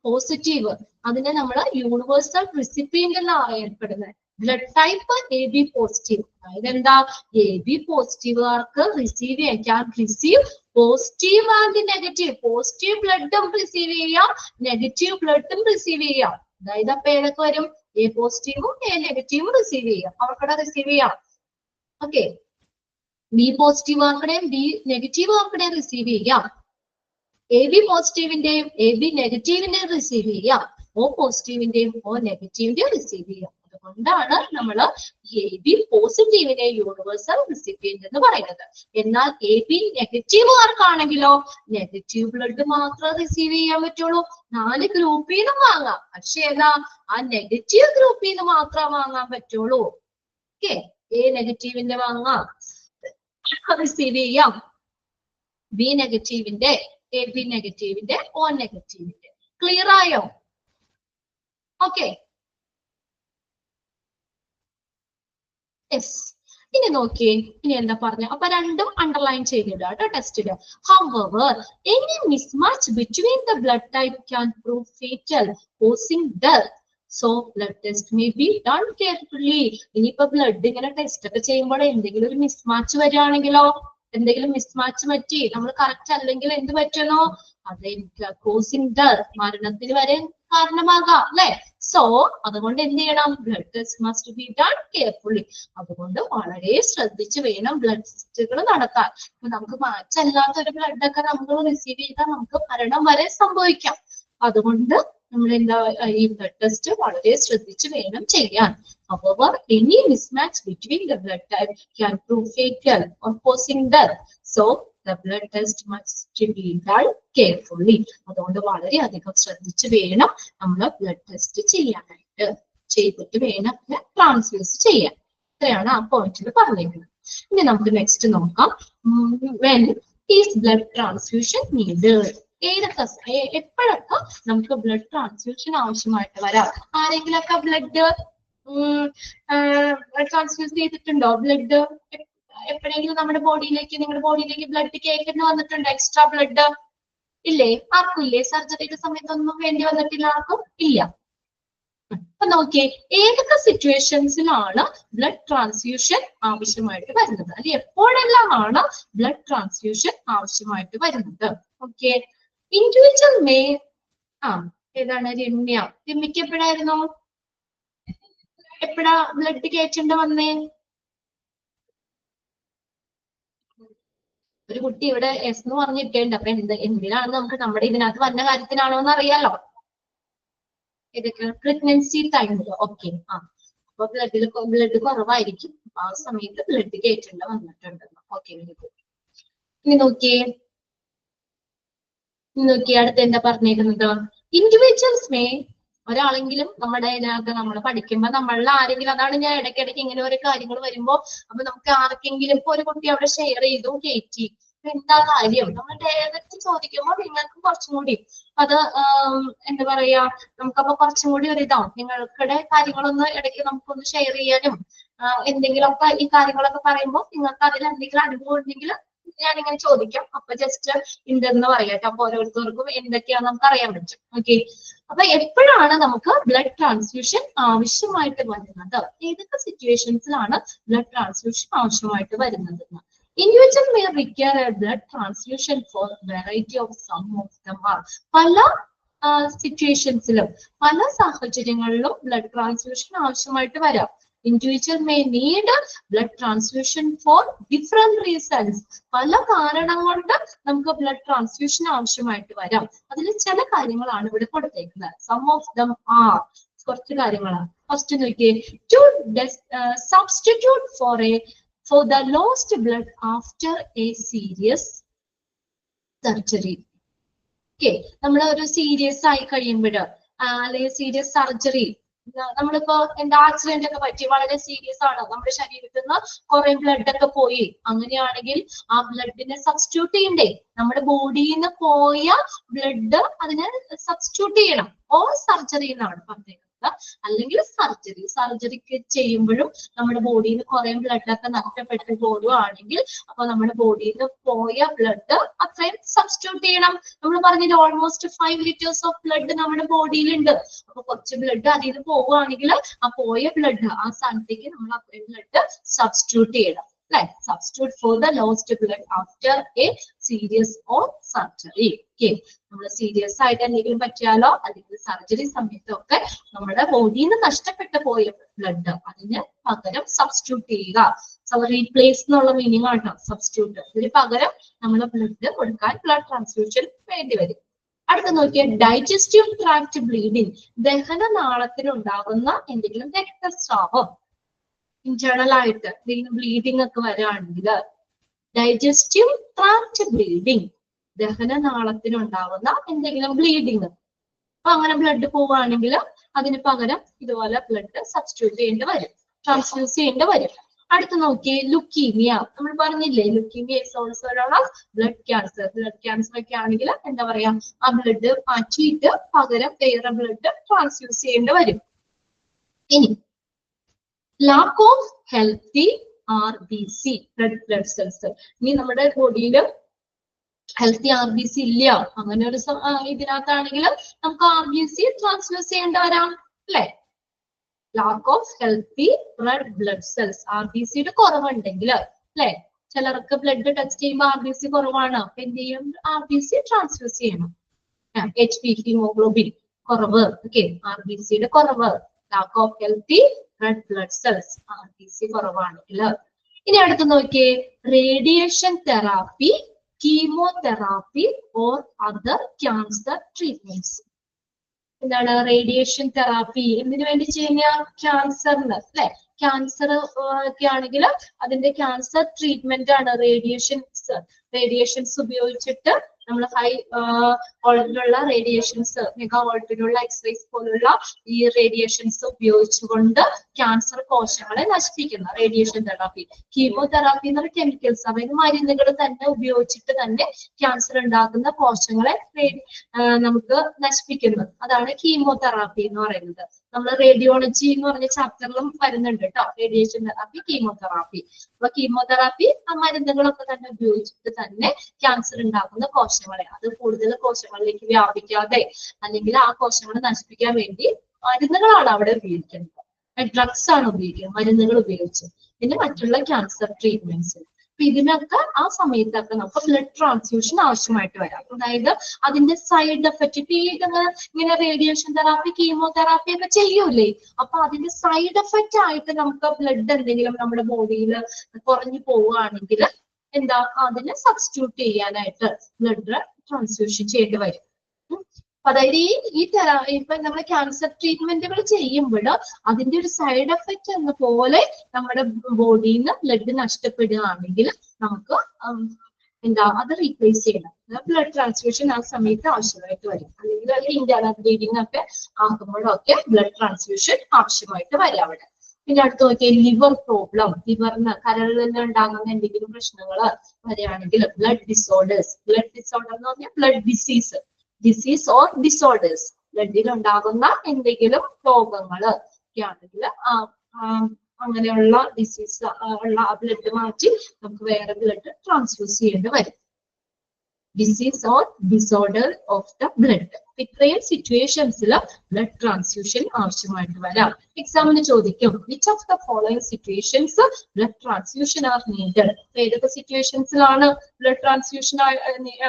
പോസിറ്റീവ്, അതിനെ നമ്മൾ യൂണിവേഴ്സൽ റിസിപ്പിയന്റ് എന്നാണ് അറിയപ്പെടുന്നത്. Blood type AB positive. അതായത് എന്താ? AB പോസിറ്റീവുകാർക്ക് റിസീവ് ചെയ്യാൻ can receive positive and negative. Positive ബ്ലഡും റിസീവ് ചെയ്യാം, നെഗറ്റീവ് ബ്ലഡും റിസീവ് ചെയ്യാം. അതായത് അപ്പൊ ഏതൊക്കെ വരും? എ പോസിറ്റീവും എ നെഗറ്റീവും റിസീവ് ചെയ്യാം. അവർക്കടെ റിസീവ് ചെയ്യാം. ഓക്കെ, ബി പോസിറ്റീവ് ആർക്കടെയും ബി നെഗറ്റീവ് ആർക്കടെയും റിസീവ് ചെയ്യാം. AB പോസിറ്റീവിന്റെയും AB നെഗറ്റീവിന്റെയും റിസീവ് ചെയ്യാം. ഓ പോസിറ്റീവിന്റെയും ഓ നെഗറ്റീവിന്റെയും റിസീവ് ചെയ്യാം. അതുകൊണ്ടാണ് നമ്മൾ AB പോസിറ്റീവിനെ യൂണിവേഴ്സൽ റിസിപ്പിയന്റ് എന്ന് പറയുന്നത്. എന്നാൽ AB നെഗറ്റീവുകാർക്കാണെങ്കിലോ നെഗറ്റീവ് ബ്ലഡ് മാത്രമേ റിസീവ് ചെയ്യാൻ പറ്റുള്ളൂ. 4 ഗ്രൂപ്പിൽ നിന്നും വാങ്ങാം, പക്ഷെ ഏതാ? ആ നെഗറ്റീവ് ഗ്രൂപ്പിൽ നിന്ന് മാത്രമേ വാങ്ങാൻ പറ്റുള്ളൂ. ഓക്കെ, എ നെഗറ്റീവിന്റെ വാങ്ങാം, റിസീവ് ചെയ്യാം. ബി നെഗറ്റീവിന്റെ, AB നെഗറ്റീവിന്റെ, ഓ നെഗറ്റീവിന്റെ. ക്ലിയർ ആയോ? Okay, yes. ഇനി നോക്കിയേ, ഇനി എന്താ പറഞ്ഞ? അപ്പൊ രണ്ടും അണ്ടർലൈൻ ചെയ്തിടുക കേട്ടോ ടെസ്റ്റില്. However, any mismatch between the blood type can prove fatal, causing death. So blood test may be done carefully. ഇനിയിപ്പോ ബ്ലഡ് ഇങ്ങനെ ടെസ്റ്റ് ഒക്കെ ചെയ്യുമ്പോൾ എന്തെങ്കിലും ഒരു മിസ്മാച്ച് വരികയാണെങ്കിലോ, എന്തെങ്കിലും മിസ്മാച്ച് പറ്റി നമ്മൾ കറക്റ്റ് അല്ലെങ്കിൽ എന്ത് പറ്റുന്നോ അത് കോസിംഗ് ഡെത്ത്, മരണത്തിന് വരെ കാരണമാകാം അല്ലെ? സോ അതുകൊണ്ട് എന്ത് ചെയ്യണം? Blood test must be done carefully. അതുകൊണ്ട് വളരെ ശ്രദ്ധിച്ച് വേണം ബ്ലഡ് ടെസ്റ്റുകൾ നടത്താൻ. ഇപ്പൊ നമുക്ക് മാച്ച് അല്ലാത്ത ഒരു ബ്ലഡ് ഒക്കെ നമ്മൾ റിസീവ് ചെയ്താൽ നമുക്ക് മരണം വരെ സംഭവിക്കാം. അതുകൊണ്ട് നമ്മൾ എന്താ ഈ ബ്ലഡ് ടെസ്റ്റ് വളരെ ശ്രദ്ധിച്ച് വേണം ചെയ്യാൻ. However, any mismatch between the blood type can prove fatal or causing death. So the blood test must be done carefully. അതുകൊണ്ട് വളരെ അധികം ശ്രദ്ധിച്ച് വേണം നമ്മൾ ബ്ലഡ് ടെസ്റ്റ് ചെയ്യാനായിട്ട്. ചെയ്തിട്ട് വേണം ട്രാൻസ്ഫ്യൂസ് ചെയ്യാൻ. ഇത്രയാണ് ആ പോയിന്റിൽ പറഞ്ഞിരിക്കുന്നത്. ഇനി നമുക്ക് നെക്സ്റ്റ് നോക്കാം. When is blood transfusion needed? എപ്പോഴൊക്കെ നമുക്ക് ബ്ലഡ് ട്രാൻസ്ഫ്യൂഷൻ ആവശ്യമായിട്ട് വരാം? ആരെങ്കിലൊക്കെ ബ്ലഡ് ട്രാൻസ്ഫ്യൂസ് ചെയ്തിട്ടുണ്ടോ? ബ്ലഡ് എപ്പോഴെങ്കിലും നമ്മുടെ ബോഡിയിലേക്ക്, നിങ്ങളുടെ ബോഡിയിലേക്ക് ബ്ലഡ് കേൾക്കേണ്ടി വന്നിട്ടുണ്ടോ? എക്സ്ട്രാ ബ്ലഡ് ഇല്ലേ? ആർക്കും ഇല്ലേ? സർജറിയുടെ സമയത്തൊന്നും വേണ്ടി വന്നിട്ടില്ല ആർക്കും? ഇല്ല. അപ്പൊ നോക്കിയേ, ഏതൊക്കെ സിറ്റുവേഷൻസിലാണ് ബ്ലഡ് ട്രാൻസ്ഫ്യൂഷൻ ആവശ്യമായിട്ട് വരുന്നത്, അല്ലെങ്കിൽ എപ്പോഴെല്ലാം ആണ് ബ്ലഡ് ട്രാൻസ്ഫ്യൂഷൻ ആവശ്യമായിട്ട് വരുന്നത്? ഓക്കെ, ഇൻഡിവിജ്വൽ മേ ഏതാണ്? രമ്യക്ക് എപ്പോഴായിരുന്നു? എപ്പോഴാ ബ്ലഡ് കയറ്റേണ്ട വന്നേ? ഒരു കുട്ടി ഇവിടെ എസ് എന്ന് പറഞ്ഞിട്ടുണ്ട്. അപ്പൊ എന്തിനാണ് നമുക്ക് നമ്മുടെ ഇതിനകത്ത് വന്ന കാര്യത്തിനാണോ എന്ന് അറിയാലോ. ഏതൊക്കെ? പ്രഗ്നൻസി ടൈമില്. ഓക്കെ, അപ്പൊ ബ്ലഡ് കുറവായിരിക്കും. ആ സമയത്ത് ബ്ലഡ് കയറ്റേണ്ട വന്നിട്ടുണ്ട്. ഓക്കെ, ഇനി നോക്കിയേ, അടുത്ത് എന്താ പറഞ്ഞേക്കുന്നത്? ഇൻഡിവിജ്വൽസ് മേ, ഒരാളെങ്കിലും നമ്മുടെ ഇതിനകത്ത് നമ്മൾ പഠിക്കുമ്പോ നമ്മളിൽ ആരെങ്കിലും, അതാണ് ഞാൻ ഇടയ്ക്കിടയ്ക്ക് ഇങ്ങനെ ഓരോ കാര്യങ്ങൾ വരുമ്പോ അപ്പൊ നമുക്ക് ആർക്കെങ്കിലും ഇപ്പൊ ഒരു കുട്ടി അവിടെ ഷെയർ ചെയ്തു കയറ്റി, എന്താ കാര്യം നമ്മൾ ഡയറക്റ്റ് ചോദിക്കുമ്പോൾ നിങ്ങൾക്ക് കുറച്ചും കൂടി അത് എന്താ പറയാ നമുക്കപ്പോ കുറച്ചും കൂടി ഒരു ഇതാവും നിങ്ങൾക്കിടെ കാര്യങ്ങളൊന്ന് ഇടയ്ക്ക് നമുക്കൊന്ന് ഷെയർ ചെയ്യാനും എന്തെങ്കിലുമൊക്കെ ഈ കാര്യങ്ങളൊക്കെ പറയുമ്പോൾ നിങ്ങൾക്ക് അതിൽ എന്തെങ്കിലും അനുഭവം ഉണ്ടെങ്കിൽ ഞാനിങ്ങനെ ചോദിക്കാം അപ്പൊ ജസ്റ്റ് ഉണ്ടെന്ന് പറയാട്ടോ അപ്പൊ ഓരോരുത്തർക്കും എന്തൊക്കെയാന്ന് നമുക്ക് അറിയാൻ പറ്റും ഓക്കെ അപ്പൊ എപ്പോഴാണ് നമുക്ക് ബ്ലഡ് ട്രാൻസ്ഫ്യൂഷൻ ആവശ്യമായിട്ട് വരുന്നത് ഏതൊക്കെ സിറ്റുവേഷൻസിലാണ് ബ്ലഡ് ട്രാൻസ്ഫ്യൂഷൻ ആവശ്യമായിട്ട് വരുന്നത് Individual may require a blood transfusion for variety of some of them are പല സിറ്റുവേഷൻസിലും പല സാഹചര്യങ്ങളിലും ബ്ലഡ് ട്രാൻസ്ഫ്യൂഷൻ ആവശ്യമായിട്ട് വരാം Individual may need blood transfusion for different reasons. പല കാരണം കൊണ്ട് നമുക്ക് ബ്ലഡ് ട്രാൻസ്ഫ്യൂഷൻ ആവശ്യമായിട്ട് വരാം അതിൽ ചില കാര്യങ്ങളാണ് ഇവിടെ കൊടുത്തേക്കുന്നത് Some of them are കുറച്ച് കാര്യങ്ങളാണ് ഫസ്റ്റ് നോക്കിയേ to substitute for the lost blood after a serious surgery. Okay, നമ്മൾ ഒരു സീരിയസ് ആയി കഴിയുമ്പോൾ അല്ലെങ്കിൽ സീരിയസ് സർജറി നമ്മളിപ്പോ എന്താ ആക്സിഡന്റ് ഒക്കെ പറ്റി വളരെ സീരിയസ് ആണ് നമ്മുടെ ശരീരത്തിൽ നിന്ന് കുറെ ബ്ലഡ് ഒക്കെ പോയി അങ്ങനെയാണെങ്കിൽ ആ ബ്ലഡിനെ സബ്സ്റ്റിറ്റ്യൂട്ട് ചെയ്യണ്ടേ നമ്മുടെ ബോഡിയിൽ നിന്ന് പോയ ബ്ലഡ് അതിനെ സബ്സ്റ്റിറ്റ്യൂട്ട് ചെയ്യണം ഓർ സർജറി എന്നാണ് പറഞ്ഞത് അല്ലെങ്കിൽ സർജറിക്ക് ചെയ്യുമ്പോഴും നമ്മുടെ ബോഡിയിൽ നിന്ന് കുറെ ബ്ലഡ് ഒക്കെ നഷ്ടപ്പെട്ടു പോവുകയാണെങ്കിൽ അപ്പൊ നമ്മുടെ ബോഡിയിൽ നിന്ന് പോയ ബ്ലഡ് അത്രയും സബ്സ്റ്റിറ്റ്യൂട്ട് ചെയ്യണം നമ്മൾ പറഞ്ഞിട്ട് ഓൾമോസ്റ്റ് 5 liters ഓഫ് ബ്ലഡ് നമ്മുടെ ബോഡിയിലുണ്ട് അപ്പൊ കുറച്ച് ബ്ലഡ് അതിൽ നിന്ന് പോവുകയാണെങ്കിൽ ആ പോയ ബ്ലഡ് ആ സ്ഥലത്തേക്ക് നമ്മൾ അത്രയും ബ്ലഡ് സബ്സ്റ്റിറ്റ്യൂട്ട് ചെയ്യണം അല്ലെ substitute for the lost blood after A serious or surgery okay നമ്മൾ സീരിയസ് ആയിട്ട് എന്തെങ്കിലും പറ്റിയാലോ അല്ലെങ്കിൽ സർജറി സമയത്തൊക്കെ നമ്മുടെ ബോഡിയിൽ നിന്ന് നഷ്ടപ്പെട്ടു പോയ ബ്ലഡ് അതിന് പകരം സബ്സ്റ്റിറ്റ്യൂട്ട് ചെയ്യുക റീപ്ലേസ് എന്നുള്ള മീനിങ് ആണ് സബ്സ്റ്റിറ്റ്യൂട്ട് ഇതിന് പകരം നമ്മൾ ബ്ലഡ് കൊടുക്കാൻ ബ്ലഡ് ട്രാൻസ്ഫ്യൂഷൻ വേണ്ടി വരും അടുത്ത നോക്കിയാൽ ഡൈജസ്റ്റീവ് ട്രാക്ട് ബ്ലീഡിങ് ദഹനനാളത്തിൽ ഉണ്ടാകുന്ന എന്തെങ്കിലും രക്തസ്രാവം ഇന്റേണൽ ആയിട്ട് എന്തെങ്കിലും ബ്ലീഡിങ് ഒക്കെ വരികയാണെങ്കിൽ ഡൈജസ്റ്റീവ് ട്രാക്ട് ബ്ലീഡിങ് ദഹനനാളത്തിനുണ്ടാവുന്ന എന്തെങ്കിലും ബ്ലീഡിങ് അപ്പൊ അങ്ങനെ ബ്ലഡ് പോവുകയാണെങ്കിൽ അതിന് പകരം ഇതുപോലെ ബ്ലഡ് സബ്സ്റ്റിറ്റ്യൂട്ട് ചെയ്യേണ്ടി വരും ട്രാൻസ്ഫ്യൂസ് ചെയ്യേണ്ടി വരും അടുത്ത് നോക്കിയേ ലുക്കീമിയ നമ്മൾ പറഞ്ഞില്ലേ leukaemia is also blood cancer ഒക്കെ ആണെങ്കിൽ എന്താ പറയാ ആ ബ്ലഡ് മാറ്റിയിട്ട് പകരം വേറെ ബ്ലഡ് ട്രാൻസ്ഫ്യൂസ് ചെയ്യേണ്ടി വരും ഇനി lack of healthy RBC red blood cells ഇനി നമ്മുടെ ബോഡിയിൽ ഹെൽത്തി RBC ഇല്ല അങ്ങനെ ഒരു ഇതിനകത്താണെങ്കിൽ നമുക്ക് RBC ട്രാൻസ്ഫ്യൂസ് ചെയ്യേണ്ടി വരാം അല്ലെ lack of healthy red blood cells RBCയുടെ കുറവുണ്ടെങ്കിൽ അല്ലെ ചിലർക്ക് ബ്ലഡ് ടെസ്റ്റ് ചെയ്യുമ്പോൾ RBC കുറവാണ് അപ്പൊ എന്ത് ചെയ്യും RBC ട്രാൻസ്ഫ്യൂസ് ചെയ്യണം HP ഹീമോഗ്ലോബിൻ കുറവ് ഓക്കെ RBCയുടെ കുറവ് lack of healthy red blood cells RBC കുറവാണെങ്കിൽ ഇനി അടുത്ത് നോക്കിയേ radiation therapy chemotherapy or other cancer treatments എന്താണ് റേഡിയേഷൻ തെറാപ്പി എന്തിനു വേണ്ടി ചെയ്യുന്ന ക്യാൻസറിന് അല്ലെ ക്യാൻസർ ഒക്കെ ആണെങ്കിൽ അതിന്റെ ക്യാൻസർ ട്രീറ്റ്മെന്റ് ആണ് റേഡിയേഷൻസ് ഉപയോഗിച്ചിട്ട് നമ്മൾ ഹൈ വോൾട്ടിലുള്ള റേഡിയേഷൻസ് മെഗാ വോൾട്ടിലുള്ള എക്സ്റേസ് പോലുള്ള ഈ റേഡിയേഷൻസ് ഉപയോഗിച്ചുകൊണ്ട് ക്യാൻസർ കോശങ്ങളെ നശിപ്പിക്കുന്ന റേഡിയേഷൻ തെറാപ്പി കീമോതെറാപ്പി എന്നുള്ള കെമിക്കൽസ് അതായത് മരുന്നുകൾ തന്നെ ഉപയോഗിച്ചിട്ട് തന്നെ ക്യാൻസർ ഉണ്ടാക്കുന്ന കോശങ്ങളെ നമുക്ക് നശിപ്പിക്കുന്നത് അതാണ് കീമോതെറാപ്പി എന്ന് പറയുന്നത് നമ്മൾ റേഡിയോളജി എന്ന് പറഞ്ഞ ചാപ്റ്ററിലും വരുന്നുണ്ട് കേട്ടോ റേഡിയേഷൻ തെറാപ്പി കീമോതെറാപ്പി അപ്പൊ കീമോതെറാപ്പി ആ മരുന്നുകളൊക്കെ തന്നെ ഉപയോഗിച്ചിട്ട് തന്നെ ക്യാൻസർ ഉണ്ടാക്കുന്ന കോശങ്ങളെ അത് കൂടുതൽ കോശങ്ങളിലേക്ക് വ്യാപിക്കാതെ അല്ലെങ്കിൽ ആ കോശങ്ങളെ നശിപ്പിക്കാൻ വേണ്ടി മരുന്നുകളാണ് അവിടെ ഉപയോഗിക്കുന്നത് ഡ്രഗ്സ് ആണ് ഉപയോഗിക്കുന്നത് മരുന്നുകൾ ഉപയോഗിച്ച് പിന്നെ മറ്റുള്ള ക്യാൻസർ ട്രീറ്റ്മെന്റ്സ് അപ്പൊ ഇതിനൊക്കെ ആ സമയത്തൊക്കെ നമുക്ക് ബ്ലഡ് ട്രാൻസ്ഫ്യൂഷൻ ആവശ്യമായിട്ട് വരാം അതായത് അതിന്റെ സൈഡ് എഫക്റ്റ് ഇപ്പൊ ഇങ്ങനെ റേഡിയേഷൻ തെറാപ്പി കീമോതെറാപ്പി ഒക്കെ ചെയ്യൂലേ അപ്പൊ അതിന്റെ സൈഡ് എഫക്റ്റ് ആയിട്ട് നമുക്ക് ബ്ലഡ് എന്തെങ്കിലും നമ്മുടെ ബോഡിയിൽ കുറഞ്ഞു പോവുകയാണെങ്കിൽ എന്താ അതിനെ സബ്സ്റ്റിറ്റ്യൂട്ട് ചെയ്യാനായിട്ട് ബ്ലഡ് ട്രാൻസ്ഫ്യൂഷൻ ചെയ്യേണ്ടി വരും അതായത് ഇപ്പൊ നമ്മൾ ക്യാൻസർ ട്രീറ്റ്മെന്റുകൾ ചെയ്യുമ്പോൾ അതിന്റെ ഒരു സൈഡ് എഫക്റ്റ് എന്ന പോലെ നമ്മുടെ ബോഡിയിൽ നിന്ന് ബ്ലഡ് നഷ്ടപ്പെടുകയാണെങ്കിൽ നമുക്ക് എന്താ അത് റീപ്ലേസ് ചെയ്യണം ബ്ലഡ് ട്രാൻസ്ഫ്യൂഷൻ ആ സമയത്ത് ആവശ്യമായിട്ട് വരും അല്ലെങ്കിൽ ഇന്റേണൽ ബ്ലീഡിംഗ് ഒക്കെ ആകുമ്പോഴൊക്കെ ബ്ലഡ് ട്രാൻസ്ഫ്യൂഷൻ ആവശ്യമായിട്ട് വരും അവിടെ പിന്നെ അടുത്ത് നോക്കിയാൽ ലിവർ പ്രോബ്ലം, ലിവറിന് കരളിൽ ഉണ്ടാകുന്ന എന്തെങ്കിലും പ്രശ്നങ്ങൾ വരികയാണെങ്കിൽ ബ്ലഡ് ഡിസോർഡേഴ്സ്. ബ്ലഡ് ഡിസോർഡർ എന്ന് പറഞ്ഞാൽ ബ്ലഡ് ഡിസീസ് ഓർ ഡിസോർഡേഴ്സ്, ബ്ലഡിൽ ഉണ്ടാകുന്ന എന്തെങ്കിലും രോഗങ്ങള് ഒക്കെ ആണെങ്കിൽ അങ്ങനെയുള്ള ഡിസീസ് ഉള്ള ബ്ലഡ് മാറ്റി നമുക്ക് വേറെ ബ്ലഡ് ട്രാൻസ്ഫ്യൂസ് ചെയ്യേണ്ടി വരും. Disease or disorder of the blood. ഇത്രയും സിറ്റുവേഷൻസിൽ ബ്ലഡ് ട്രാൻസ്ഫ്യൂഷൻ ആവശ്യമായിട്ട് വരാം. എക്സാമിന് ചോദിക്കും which of the following situations blood transfusion R needed. ഏതൊക്കെ സിറ്റുവേഷൻസിലാണ് ബ്ലഡ് ട്രാൻസ്ഫ്യൂഷൻ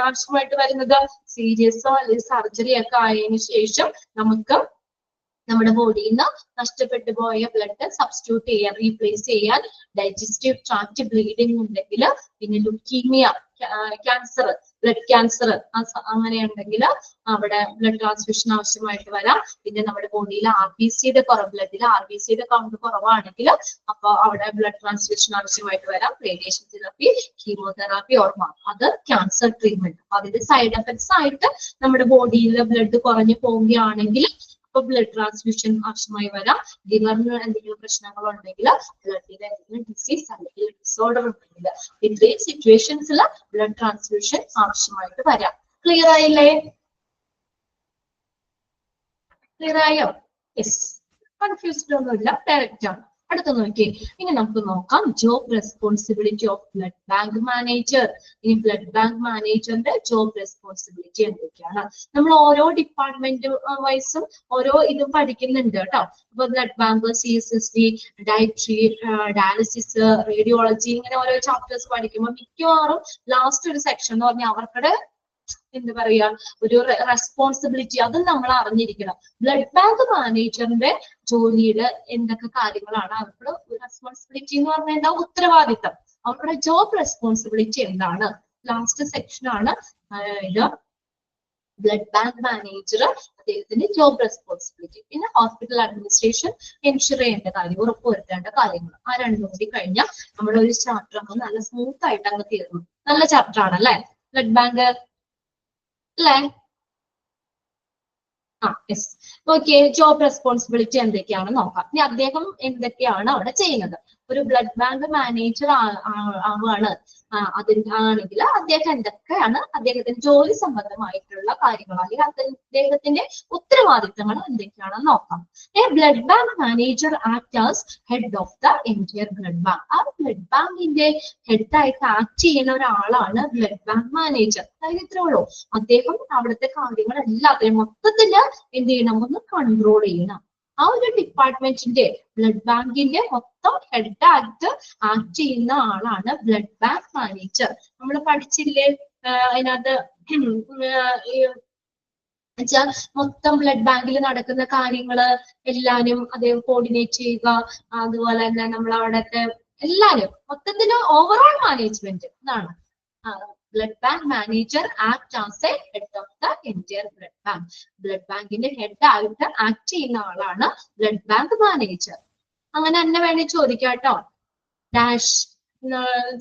ആവശ്യമായിട്ട് വരുന്നത്? സീരിയസോ അല്ലെങ്കിൽ സർജറി ഒക്കെ ആയതിനു ശേഷം നമുക്ക് നമ്മുടെ ബോഡിയിൽ നിന്ന് നഷ്ടപ്പെട്ടു പോയ ബ്ലഡ് സബ്സ്റ്റിറ്റ്യൂട്ട് ചെയ്യാൻ, റീപ്ലേസ് ചെയ്യാൻ, ഡൈജസ്റ്റീവ് ട്രാക്ട് ബ്ലീഡിംഗ് ഉണ്ടെങ്കിൽ, പിന്നെ ലുക്കീമിയ, ക്യാൻസർ, ബ്ലഡ് ക്യാൻസർ അങ്ങനെയുണ്ടെങ്കിൽ അവിടെ ബ്ലഡ് ട്രാൻസ്ഫ്യൂഷൻ ആവശ്യമായിട്ട് വരാം. പിന്നെ നമ്മുടെ ബോഡിയിൽ RBCയുടെ ബ്ലഡിൽ RBCയുടെ കൗണ്ട് കുറവാണെങ്കിൽ അപ്പൊ അവിടെ ബ്ലഡ് ട്രാൻസ്ഫ്യൂഷൻ ആവശ്യമായിട്ട് വരാം. റേഡിയേഷൻ തെറാപ്പി, കീമോതെറാപ്പി ഓർ അത് ക്യാൻസർ ട്രീറ്റ്മെന്റ്. അതിന്റെ സൈഡ് എഫക്ട്സ് ആയിട്ട് നമ്മുടെ ബോഡിയിൽ ബ്ലഡ് കുറഞ്ഞു പോവുകയാണെങ്കിൽ ബ്ലഡ് ട്രാൻസ്ഫ്യൂഷൻ ആവശ്യമായി വരാം. ലിവറിന് എന്തെങ്കിലും പ്രശ്നങ്ങൾ ഉണ്ടെങ്കിൽ, ബ്ലഡിൽ എന്തെങ്കിലും ഡിസീസ് അല്ലെങ്കിൽ ഡിസോർഡർ ഉണ്ടെങ്കിൽ, ഇത്രയും സിറ്റുവേഷൻസിൽ ബ്ലഡ് ട്രാൻസ്ഫ്യൂഷൻ ആവശ്യമായിട്ട് വരാം. ക്ലിയർ ആയില്ലേ? ക്ലിയർ ആയോ? യെസ്, കൺഫ്യൂസ്ഡ് ഒന്നുമില്ല, ഡയറക്റ്റ് ആണ്. അടുത്ത നോക്കിയേ, ഇനി നമുക്ക് നോക്കാം job responsibility of blood bank manager. ഈ ബ്ലഡ് ബാങ്ക് മാനേജറിന്റെ ജോബ് റെസ്പോൺസിബിലിറ്റി എന്തൊക്കെയാണ്? നമ്മൾ ഓരോ ഡിപ്പാർട്ട്മെന്റ് വൈസും ഓരോ ഇതും പഠിക്കുന്നുണ്ട് കേട്ടോ. അപ്പൊ blood bank, CSSD, dietary, dialysis, radiology, ഇങ്ങനെ ഓരോ ചാപ്റ്റേഴ്സ് പഠിക്കുമ്പോൾ മിക്കവാറും ലാസ്റ്റ് ഒരു സെക്ഷൻ എന്ന് പറഞ്ഞാൽ അവർക്കുടെ എന്താ പറയാ ഒരു റെസ്പോൺസിബിലിറ്റി അത് നമ്മൾ അറിഞ്ഞിരിക്കണം. ബ്ലഡ് ബാങ്ക് മാനേജറിന്റെ ജോലിയുടെ എന്തൊക്കെ കാര്യങ്ങളാണ് അവരുടെ റെസ്പോൺസിബിലിറ്റി എന്ന് പറഞ്ഞാൽ എന്താ? ഉത്തരവാദിത്തം. അവരുടെ ജോബ് റെസ്പോൺസിബിലിറ്റി എന്താണ്? ലാസ്റ്റ് സെക്ഷൻ ആണ് ഇത്. ബ്ലഡ് ബാങ്ക് മാനേജർ, അദ്ദേഹത്തിന്റെ ജോബ് റെസ്പോൺസിബിലിറ്റി. പിന്നെ ഹോസ്പിറ്റൽ അഡ്മിനിസ്ട്രേഷൻ എൻഷുർ ചെയ്യേണ്ട കാര്യം, ഉറപ്പുവരുത്തേണ്ട കാര്യങ്ങൾ. ആ രണ്ടും കൂടി കഴിഞ്ഞാൽ നമ്മുടെ ഒരു ചാപ്റ്റർ അങ്ങ് നല്ല സ്മൂത്ത് ആയിട്ട് അങ്ങ് തീർന്നു. നല്ല ചാപ്റ്റർ ആണ് അല്ലെ ബ്ലഡ് ബാങ്ക് അല്ലേ? യെസ്. ഓക്കെ, ജോബ് റെസ്പോൺസിബിലിറ്റി എന്തൊക്കെയാണെന്ന് നോക്കാം. ഇനി അദ്ദേഹം എന്തൊക്കെയാണ് അവിടെ ചെയ്യുന്നത്? ഒരു ബ്ലഡ് ബാങ്ക് മാനേജർ ആവുകയാണ് ആണെങ്കിൽ അദ്ദേഹം എന്തൊക്കെയാണ് അദ്ദേഹത്തിന്റെ ജോലി സംബന്ധമായിട്ടുള്ള കാര്യങ്ങൾ അല്ലെങ്കിൽ അദ്ദേഹത്തിന്റെ ഉത്തരവാദിത്തങ്ങൾ എന്തൊക്കെയാണെന്ന് നോക്കാം. Blood bank manager act as head of the entire blood bank. ആ ബ്ലഡ് ബാങ്കിന്റെ ഹെഡായിട്ട് ആക്ട് ചെയ്യുന്ന ഒരാളാണ് ബ്ലഡ് ബാങ്ക് മാനേജർ. അതായത് ഇത്രേ ഉള്ളൂ. അദ്ദേഹം അവിടുത്തെ കാര്യങ്ങൾ എല്ലാത്തിനും മൊത്തത്തില് എന്ത് ചെയ്യണം? ഒന്ന് കൺട്രോൾ ചെയ്യണം. ആ ഒരു ഡിപ്പാർട്ട്മെന്റിന്റെ ബ്ലഡ് ബാങ്കിന്റെ മൊത്തം ഹെഡായിട്ട് ആക്ട് ചെയ്യുന്ന ആളാണ് ബ്ലഡ് ബാങ്ക് മാനേജർ. നമ്മൾ പഠിച്ചില്ലേ അതിനകത്ത് വെച്ചാൽ മൊത്തം ബ്ലഡ് ബാങ്കിൽ നടക്കുന്ന കാര്യങ്ങള് എല്ലാരും അദ്ദേഹം കോർഡിനേറ്റ് ചെയ്യുക. അതുപോലെ തന്നെ നമ്മൾ അവിടുത്തെ എല്ലാരും മൊത്തത്തിന് ഓവറോൾ മാനേജ്മെന്റ് ഇതാണ്. Blood bank manager act as A head of the entire blood bank. Blood ബാങ്കിന്റെ ഹെഡ് ആയിട്ട് ആക്ട് ചെയ്യുന്ന ആളാണ് ബ്ലഡ് ബാങ്ക് മാനേജർ. അങ്ങനെ തന്നെ വേണേ ചോദിക്കാം കേട്ടോ. ഡാഷ്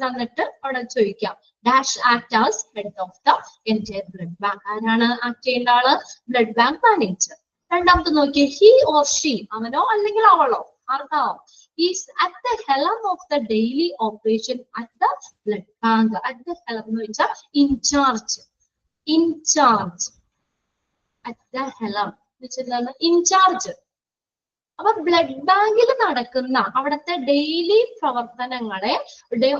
തന്നിട്ട് അവിടെ ചോദിക്കാം. Dash act as head of the entire blood bank. ആരാണ് ആക്ട് ചെയ്യുന്ന ആള്? Blood bank manager. രണ്ടാമത്തെ നോക്കിയേ, ഹി ഓർ ഷീ, അവനോ അല്ലെങ്കിൽ അവളോ ആർക്കാവും, is at the helm of the daily operation at the blood bank. At the helm എന്ന് വെച്ചാൽ in charge at the helm എന്ന് in charge. അപ്പൊ ബ്ലഡ് ബാങ്കിൽ നടക്കുന്ന അവിടുത്തെ ഡെയിലി പ്രവർത്തനങ്ങളെ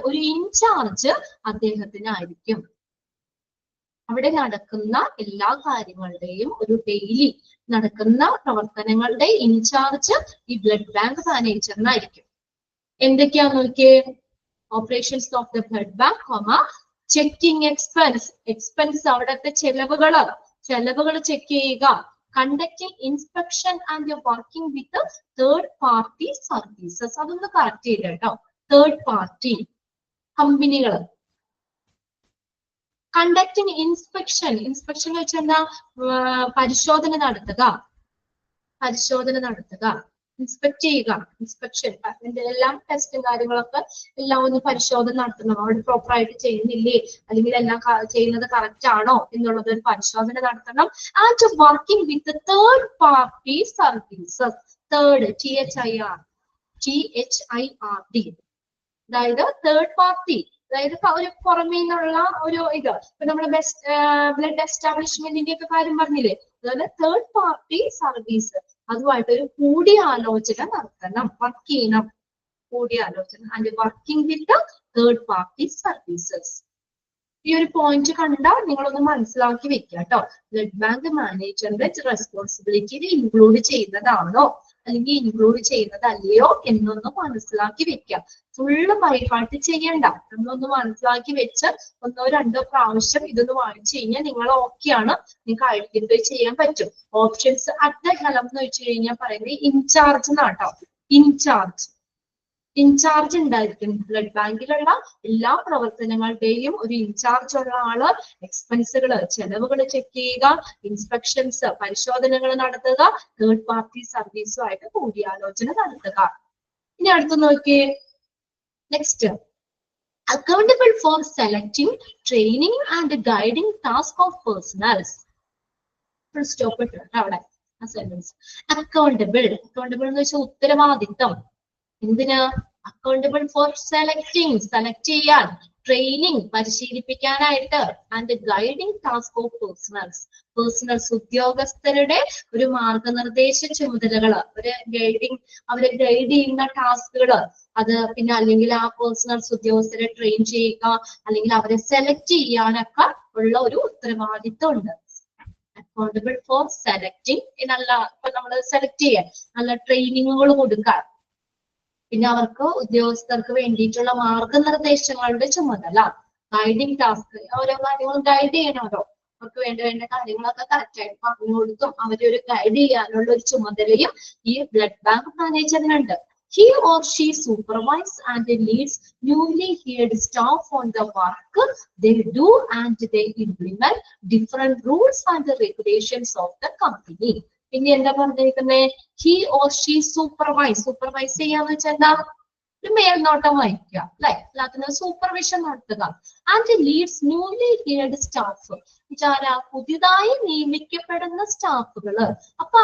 ഒരു ഇൻചാർജ് അദ്ദേഹത്തിനായിരിക്കും. അവിടെ നടക്കുന്ന എല്ലാ കാര്യങ്ങളുടെയും ഒരു ഡെയിലി നടക്കുന്ന പ്രവർത്തനങ്ങളുടെ ഇൻചാർജ് ഈ ബ്ലഡ് ബാങ്ക് മാനേജറിനായിരിക്കും. എന്തൊക്കെയാന്ന് നോക്കിയേ, operations of the blood bank, checking expense അവിടുത്തെ ചെലവുകൾ ചെക്ക് ചെയ്യുക, conducting inspection and working with third party services. അതൊന്ന് കറക്റ്റ് ചെയ്ത കേട്ടോ. തേർഡ് പാർട്ടി കമ്പനികൾ. കണ്ടക്ടിങ് ഇൻസ്പെക്ഷൻ എന്ന് വെച്ചാൽ എന്താ? പരിശോധന നടത്തുക, ഇൻസ്പെക്ട് ചെയ്യുക. ഇൻസ്പെക്ഷൻ അതിന്റെ എല്ലാം ടെസ്റ്റും കാര്യങ്ങളൊക്കെ എല്ലാം ഒന്ന് പരിശോധന നടത്തണം. അവിടെ പ്രോപ്പർ ആയിട്ട് ചെയ്യുന്നില്ലേ അല്ലെങ്കിൽ എല്ലാം ചെയ്യുന്നത് കറക്റ്റ് ആണോ എന്നുള്ളത് ഒരു പരിശോധന നടത്തണം. And working with third party services. Third THIR THIRD. അതായത് തേർഡ് പാർട്ടി, അതായത് ഒരു പുറമേ നിന്നുള്ള ഒരു ഇത്. ഇപ്പൊ നമ്മുടെ ബ്ലഡ് എസ്റ്റാബ്ലിഷ്മെന്റിന്റെ ഒക്കെ കാര്യം പറഞ്ഞില്ലേ, അതുപോലെ തേർഡ് പാർട്ടി സർവീസ് അതുമായിട്ടൊരു കൂടിയാലോചന നടത്തണം, വർക്ക് ചെയ്യണം, കൂടിയാലോചന and working with third party services. ഈ ഒരു പോയിന്റ് കണ്ടാൽ നിങ്ങളൊന്ന് മനസ്സിലാക്കി വെക്കുക കേട്ടോ. ബ്ലഡ് ബാങ്ക് മാനേജറിന്റെ റെസ്പോൺസിബിലിറ്റി ഇൻക്ലൂഡ് ചെയ്യുന്നതാണോ അല്ലെങ്കിൽ ഇൻക്ലൂഡ് ചെയ്യുന്നതല്ലയോ എന്നൊന്ന് മനസ്സിലാക്കി വെക്കുക. ഫുള്ള് ബൈഹാർട്ട് ചെയ്യണ്ട, നമ്മളൊന്ന് മനസ്സിലാക്കി വെച്ച് 1-2 പ്രാവശ്യം ഇതൊന്ന് വായിച്ചു കഴിഞ്ഞാൽ നിങ്ങൾ ഓക്കെയാണ്, നിങ്ങൾക്ക് ഐഡന്റിഫൈ ചെയ്യാൻ പറ്റും. ഓപ്ഷൻസ് അറ്റ് ദ ഹെൽം എന്ന് വെച്ച് കഴിഞ്ഞാൽ പറയുന്നത് ഇൻചാർജ് എന്നാട്ടോ. ഇൻചാർജ് ഉണ്ടായിരിക്കും. ബ്ലഡ് ബാങ്കിലുള്ള എല്ലാ പ്രവർത്തനങ്ങളുടെയും ഒരു ഇൻചാർജ് ഉള്ള ആള് എക്സ്പെൻസുകള്, ചെലവുകൾ ചെക്ക് ചെയ്യുക, ഇൻസ്പെക്ഷൻസ്, പരിശോധനകൾ നടത്തുക, തേർഡ് പാർട്ടി സർവീസുമായിട്ട് കൂടിയാലോചന നടത്തുക. ഇനി അടുത്ത് നോക്കിയേ, next accountable for selecting, training and guiding task of personnels. Full stop ഇട്ടിട്ട് അവിടെ ആ സെന്റൻസ്. അക്കൗണ്ടബിൾ എന്ന് വെച്ചാൽ ഉത്തരവാദിത്തം. എന്തിന്? അക്കൗണ്ടബിൾ ഫോർ സെലക്ടിങ്, സെലക്ട് ചെയ്യാൻ, ട്രെയിനിങ് പരിശീലിപ്പിക്കാനായിട്ട്, and guiding task of personnels ഉദ്യോഗസ്ഥരുടെ ഒരു മാർഗനിർദ്ദേശ ചുമതലകള്, അവരെ ഗൈഡ് ചെയ്യുന്ന ടാസ്കുകള്, അത് പിന്നെ അല്ലെങ്കിൽ ആ പേഴ്സണൽസ് ഉദ്യോഗസ്ഥരെ ട്രെയിൻ ചെയ്യുക അല്ലെങ്കിൽ അവരെ സെലക്ട് ചെയ്യാനൊക്കെ ഉള്ള ഒരു ഉത്തരവാദിത്വം ഉണ്ട്. അക്കൗണ്ടബിൾ ഫോർ സെലക്ടിങ്, നല്ല ഇപ്പൊ നമ്മള് സെലക്ട് ചെയ്യാൻ നല്ല ട്രെയിനിങ്ങുകൾ കൊടുക്കാൻ, പിന്നെ അവർക്ക് ഉദ്യോഗസ്ഥർക്ക് വേണ്ടിയിട്ടുള്ള മാർഗനിർദ്ദേശങ്ങളുടെ ചുമതല, ഗൈഡിങ് ടാസ്ക്, ഓരോ കാര്യങ്ങളും ഗൈഡ് ചെയ്യണമല്ലോ, അവർക്ക് വേണ്ട കാര്യങ്ങളൊക്കെ കറക്റ്റ് ആയിട്ട് പറഞ്ഞു കൊടുത്തും അവരെ ഒരു ഗൈഡ് ചെയ്യാനുള്ള ഒരു ചുമതലയും ഈ ബ്ലഡ് ബാങ്ക് മാനേജറിനുണ്ട്. He or she supervises and leads newly hired staff on the work they do and they implement different rules and regulations of the company. പിന്നെ എന്താ പറഞ്ഞിരിക്കുന്നത്? He or she സൂപ്പർവൈസ് ചെയ്യാന്ന് വെച്ചാൽ എന്താ? ഒരു മേൽനോട്ടം വഹിക്കുക, അല്ലെ? എല്ലാത്തിനും സൂപ്പർവിഷൻ നടത്തുക. And Leeds newly heard staff, പുതിയതായി നിയമിക്കപ്പെടുന്ന സ്റ്റാഫുകള്, അപ്പൊ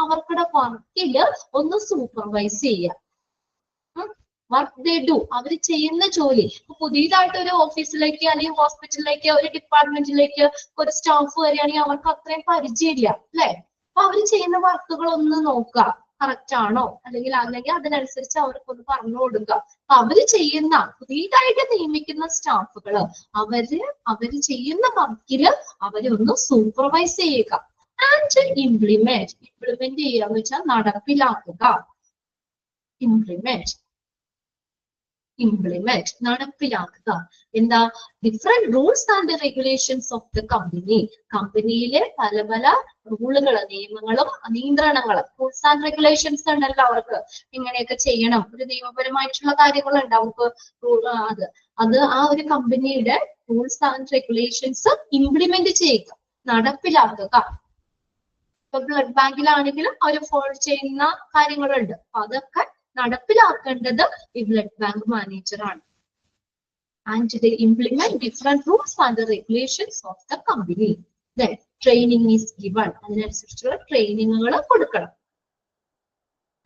അവർക്കുടെ വർക്കില് ഒന്ന് സൂപ്പർവൈസ് ചെയ്യുക. വർക്ക് ദേ ഡു, അവർ ചെയ്യുന്ന ജോലി. പുതിയതായിട്ട് ഒരു ഓഫീസിലേക്ക് അല്ലെങ്കിൽ ഹോസ്പിറ്റലിലേക്ക് ഒരു ഡിപ്പാർട്ട്മെന്റിലേക്ക് ഒരു സ്റ്റാഫ് വരികയാണെങ്കിൽ അവർക്ക് അത്രയും പരിചയമില്ല, അല്ലെ? അപ്പൊ അവർ ചെയ്യുന്ന വർക്കുകൾ ഒന്ന് നോക്കുക, കറക്റ്റ് ആണോ, അല്ലെങ്കിൽ അതിനനുസരിച്ച് അവർക്കൊന്ന് പറഞ്ഞു കൊടുക്കുക. അപ്പൊ അവര് ചെയ്യുന്ന പുതിയതായിട്ട് നിയമിക്കുന്ന സ്റ്റാഫുകള് അവര് ചെയ്യുന്ന വർക്കില് അവരെ ഒന്ന് സൂപ്പർവൈസ് ചെയ്യുക. ആൻഡ് ഇംപ്ലിമെന്റ് ചെയ്യാന്ന് വെച്ചാൽ നടപ്പിലാക്കുക. ഇംപ്ലിമെന്റ് നടപ്പിലാക്കുക. എന്താ? Different rules and regulations of the company, കമ്പനിയിലെ പല റൂളുകള്, നിയമങ്ങളും നിയന്ത്രണങ്ങളും, റൂൾസ് ആൻഡ് റെഗുലേഷൻസ് ഉണ്ടല്ലോ അവർക്ക്, ഇങ്ങനെയൊക്കെ ചെയ്യണം, ഒരു നിയമപരമായിട്ടുള്ള കാര്യങ്ങളുണ്ട് അവർക്ക്. അത് ആ ഒരു കമ്പനിയുടെ റൂൾസ് ആൻഡ് റെഗുലേഷൻസ് ഇംപ്ലിമെന്റ് ചെയ്യുക, നടപ്പിലാക്കുക. ഇപ്പൊ ബ്ലഡ് ബാങ്കിലാണെങ്കിലും അവർ ഫോളോ ചെയ്യുന്ന കാര്യങ്ങളുണ്ട്, അപ്പൊ അതൊക്കെ നടപ്പിലാക്കേണ്ടത് ഈ ബ്ലഡ് ബാങ്ക് മാനേജറാണ്. And they implement different rules and regulations of the company. Training is given, അതിനനുസരിച്ചുള്ള ട്രെയിനിങ്ങുകൾ കൊടുക്കണം,